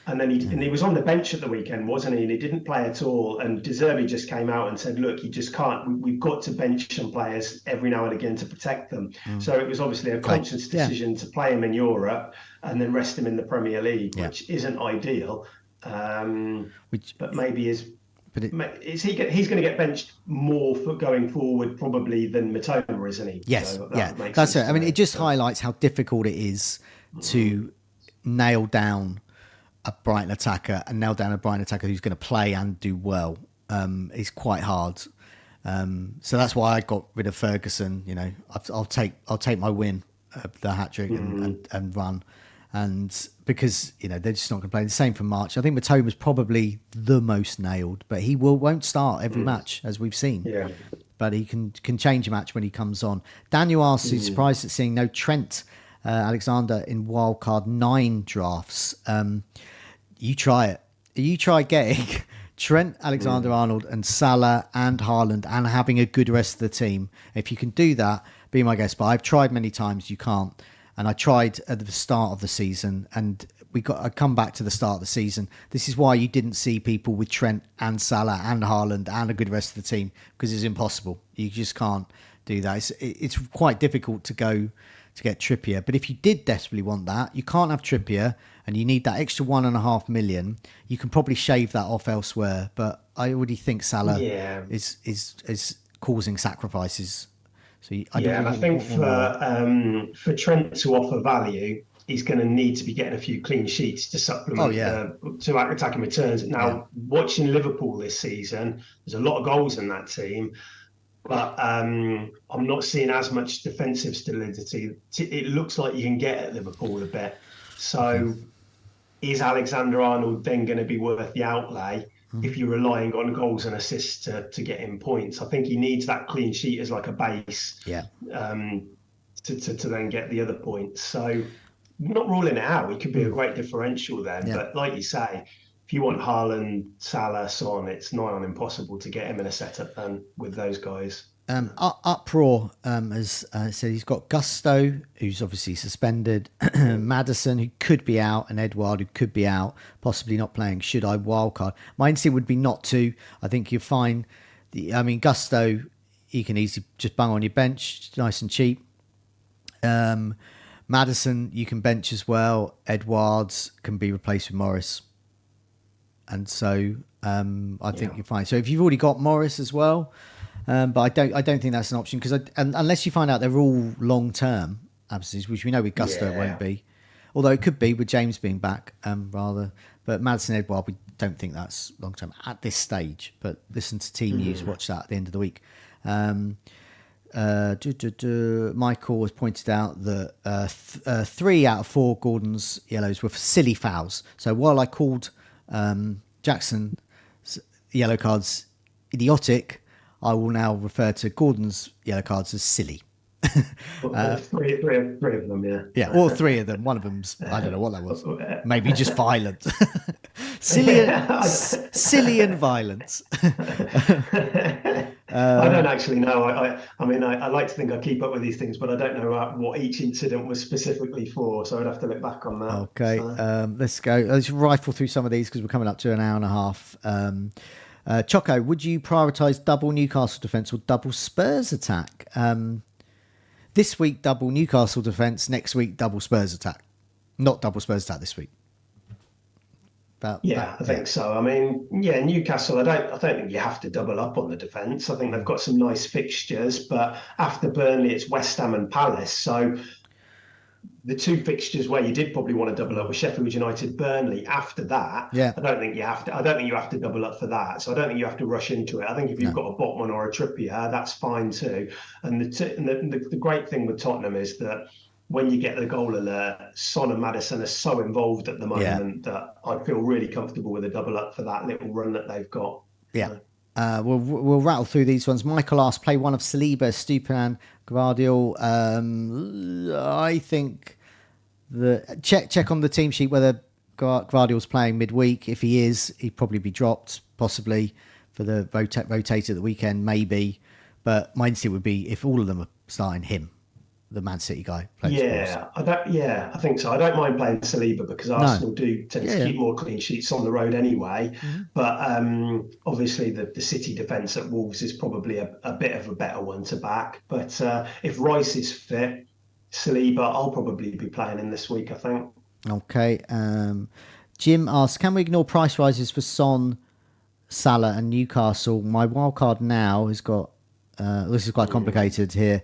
And then he was on the bench at the weekend, wasn't he? And he didn't play at all. And De Zerbi just came out and said, look, you just can't. We've got to bench some players every now and again to protect them. So it was obviously a conscious decision to play him in Europe and then rest him in the Premier League, which isn't ideal. But maybe is. He's going to get benched more for going forward probably than Matoma, isn't he? Yes, so that's it. I mean, it just highlights how difficult it is to nail down a Brighton attacker who's going to play and do well. It's quite hard. So that's why I got rid of Ferguson. I'll take my win, the hat trick, and run. And because they're just not going to play. The same for March. I think Matoma's probably the most nailed, but he won't start every match, as we've seen. Yeah. But he can change a match when he comes on. Daniel asks, he's surprised at seeing no Trent Alexander in Wildcard 9 drafts. You try it. You try getting Trent Alexander-Arnold and Salah and Haaland and having a good rest of the team. If you can do that, be my guest. But I've tried many times. You can't. And I tried at the start of the season, and I come back to the start of the season. This is why you didn't see people with Trent and Salah and Haaland and a good rest of the team, because it's impossible. You just can't do that. It's quite difficult to get Trippier. But if you did desperately want that, you can't have Trippier, and you need that extra 1.5 million. You can probably shave that off elsewhere. But I already think Salah is causing sacrifices. So I think for Trent to offer value, he's going to need to be getting a few clean sheets to supplement to attacking returns. Now, watching Liverpool this season, there's a lot of goals in that team, but I'm not seeing as much defensive solidity. It looks like you can get at Liverpool a bit. So is Alexander-Arnold then going to be worth the outlay if you're relying on goals and assists to get in points? I think he needs that clean sheet as like a base to then get the other points. So not ruling it out. He could be a great differential then. Yeah. But like you say, if you want Haaland, Salah, Son, it's nigh on impossible to get him in a setup then with those guys. Uproar has said he's got Gusto, who's obviously suspended, Maddison, who could be out, and Edouard, who could be out, possibly not playing. Should I wildcard? My instinct would be not to. I think you're fine. Gusto, you can easily just bung on your bench, nice and cheap. Maddison, you can bench as well. Edouard's can be replaced with Morris. And so I think you're fine. So if you've already got Morris as well, but I don't think that's an option because unless you find out they're all long term absences, which we know with Gusto it won't be, although it could be with James being back rather. But Maddison, Edouard, we don't think that's long term at this stage. But listen to team news, watch that at the end of the week. Michael has pointed out that 3 out of 4 Gordon's yellows were for silly fouls. So while I called Jackson's yellow cards idiotic, I will now refer to Gordon's yellow cards as silly. Three of them, yeah. Yeah, all 3 of them. One of them's, I don't know what that was. Maybe just violent. silly and violent. I don't actually know. I mean, I like to think I keep up with these things, but I don't know what each incident was specifically for, so I'd have to look back on that. Okay, so. Let's go. Let's rifle through some of these because we're coming up to an hour and a half. Choco, would you prioritise double Newcastle defence or double Spurs attack? This week, double Newcastle defence. Next week, double Spurs attack. Not double Spurs attack this week. I think so. I mean, Newcastle, I don't think you have to double up on the defence. I think they've got some nice fixtures, but after Burnley, it's West Ham and Palace. So the 2 fixtures where you did probably want to double up with Sheffield United, Burnley. After that, I don't think you have to double up for that. So I don't think you have to rush into it. I think if you've got a Botman or a Trippier, that's fine too. And the great thing with Tottenham is that when you get the goal alert, Son and Maddison are so involved at the moment that I'd feel really comfortable with a double up for that little run that they've got. Yeah. We'll rattle through these ones. Michael asked, play one of Saliba, Stupinan, Gvardiol. I think check on the team sheet whether Gvardiol's playing midweek. If he is, he'd probably be dropped, possibly for the rotate at the weekend, maybe. But my instinct would be if all of them are starting him, the Man City guy. I think so. I don't mind playing Saliba because Arsenal do tend to keep more clean sheets on the road anyway. Mm-hmm. But obviously the City defence at Wolves is probably a bit of a better one to back. But if Rice is fit, Saliba, I'll probably be playing in this week, I think. Okay. Jim asks, can we ignore price rises for Son, Salah and Newcastle? My wildcard now has got... this is quite complicated here.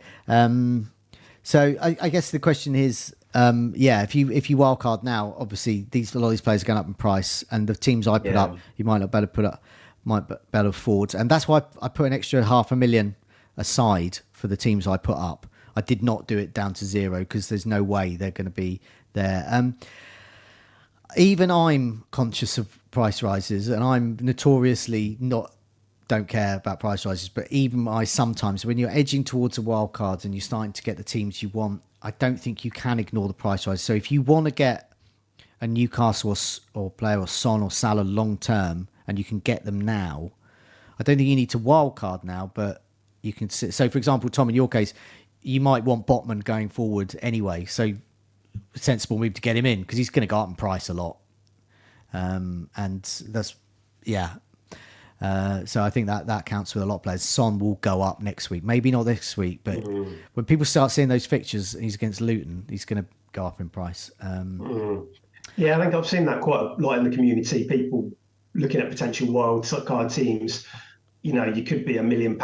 So I guess the question is, if you wildcard now, obviously a lot of these players are going up in price, and the teams I put up, you might not better afford, and that's why I put an extra 500,000 aside for the teams I put up. I did not do it down to 0 because there's no way they're going to be there. Even I'm conscious of price rises, and I'm notoriously don't care about price rises, but even I sometimes, when you're edging towards a wild card and you're starting to get the teams you want, I don't think you can ignore the price rise. So if you want to get a Newcastle or player or Son or Salah long term and you can get them now, I don't think you need to wild card now, but you can. So for example, Tom, in your case, you might want Botman going forward anyway. So sensible move to get him in because he's going to go up in price a lot. And that's, so I think that counts with a lot of players. Son will go up next week. Maybe not this week, but when people start seeing those fixtures, he's against Luton, he's going to go up in price. Yeah, I think I've seen that quite a lot in the community. People looking at potential wild card teams you could be £1 million.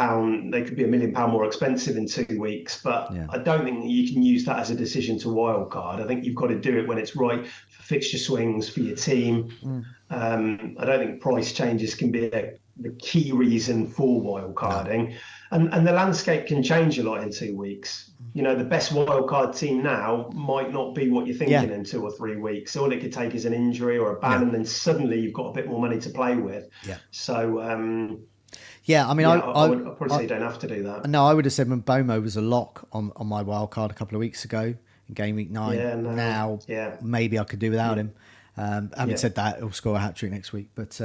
They could be £1 million more expensive in 2 weeks, but Yeah. I don't think you can use that as a decision to wildcard. I think you've got to do it when it's right for fixture swings for your team. I don't think price changes can be the key reason for wildcarding, and the landscape can change a lot in 2 weeks. The best wildcard team now might not be what you're thinking in 2 or 3 weeks. All it could take is an injury or a ban, and then suddenly you've got a bit more money to play with. Yeah. So. I mean, I would probably say you don't have to do that. No, I would have said Mbomo was a lock on my wild card a couple of weeks ago in game week 9. Yeah, no, now, maybe I could do without him. Having said that, he'll score a hat-trick next week. But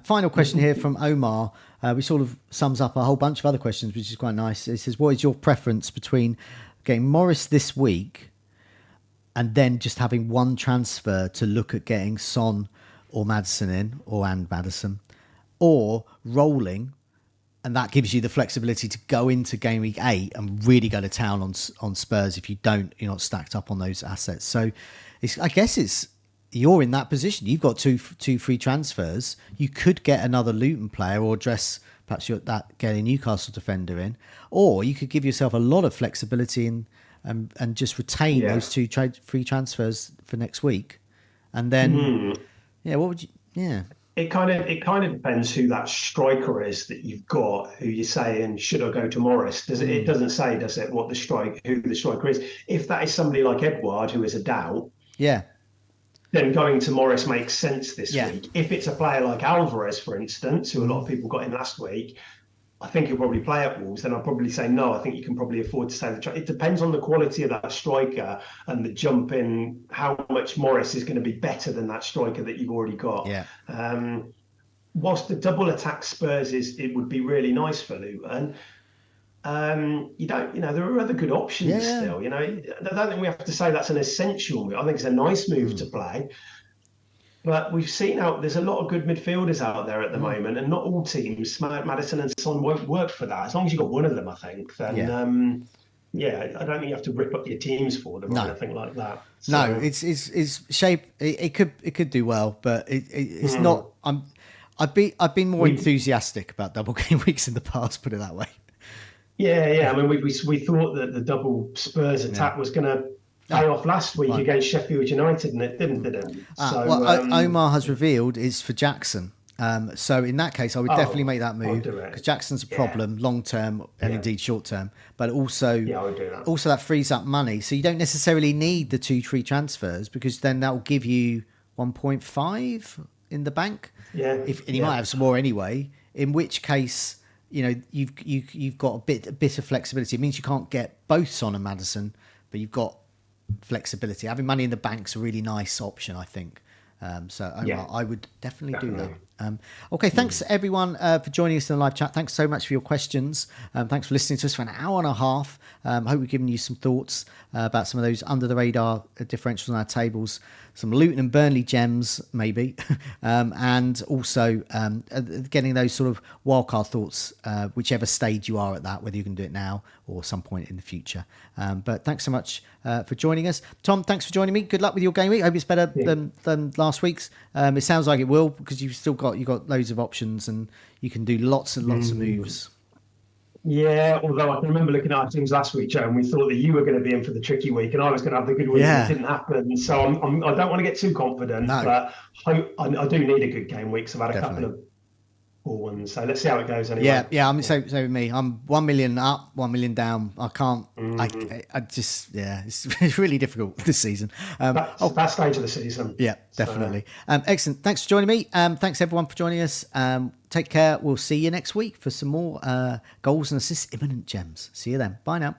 final question here from Omar, which sort of sums up a whole bunch of other questions, which is quite nice. It says, what is your preference between getting Morris this week and then just having one transfer to look at getting Son or Maddison in, and Maddison, or rolling, and that gives you the flexibility to go into game week 8 and really go to town on Spurs if you're not stacked up on those assets. So I guess you're in that position. You've got two free transfers. You could get another Luton player or address perhaps get a Newcastle defender in, or you could give yourself a lot of flexibility and just retain those two free transfers for next week. And then, what would you? Yeah. It kind of depends who that striker is that you've got, who you're saying, should I go to Morris? It doesn't say, does it, who the striker is? If that is somebody like Edouard, who is a doubt, then going to Morris makes sense this week. If it's a player like Alvarez, for instance, who a lot of people got in last week, I think he'll probably play at Wolves, then I'll probably say no. I think you can probably afford to stay. It depends on the quality of that striker and the jump in how much Morris is going to be better than that striker that you've already got. Whilst the double attack Spurs it would be really nice for Luton. There are other good options still. I don't think we have to say that's an essential move. I think it's a nice move to play. But we've seen there's a lot of good midfielders out there at the moment, and not all teams, Maddison and Son, won't work for that. As long as you've got one of them, I think, then I don't think you have to rip up your teams for them or anything like that. So, no, it's shape. It could do well, but it's not. I've been more enthusiastic about double game weeks in the past. Put it that way. Yeah. I mean, we thought that the double Spurs attack was going to pay off last week against Sheffield United, and it didn't, did it? Omar has revealed is for Jackson. So in that case, I would definitely make that move because Jackson's a problem long term and indeed short term. But also, I would do that. Also, that frees up money, so you don't necessarily need the 2 free transfers because then that will give you 1.5 in the bank. And you might have some more anyway. In which case, you've got a bit of flexibility. It means you can't get both Son and Maddison, but you've got flexibility. Having money in the bank's a really nice option, I think. I would definitely do that. Okay, thanks everyone for joining us in the live chat. Thanks so much for your questions. Thanks for listening to us for an hour and a half. Hope we've given you some thoughts about some of those under the radar differentials on our tables, some Luton and Burnley gems maybe, and also getting those sort of wildcard thoughts, whichever stage you are at that, whether you can do it now or some point in the future. But thanks so much for joining us. Tom, thanks for joining me. Good luck with your game week. I hope it's better than last week's. It sounds like it will because you've got loads of options and you can do lots and lots of moves. Yeah, although I can remember looking at our teams last week, Joe, and we thought that you were going to be in for the tricky week and I was going to have the good week, and it didn't happen. So I don't want to get too confident, but I do need a good game week. So I've had a couple of poor ones. So let's see how it goes anyway. Yeah. I'm so with me. I'm 1 million up, 1 million down. I can't. I just it's really difficult this season. That stage of the season. Yeah, definitely. Excellent. Thanks for joining me. Thanks everyone for joining us. Take care. We'll see you next week for some more goals and assists, imminent gems. See you then. Bye now.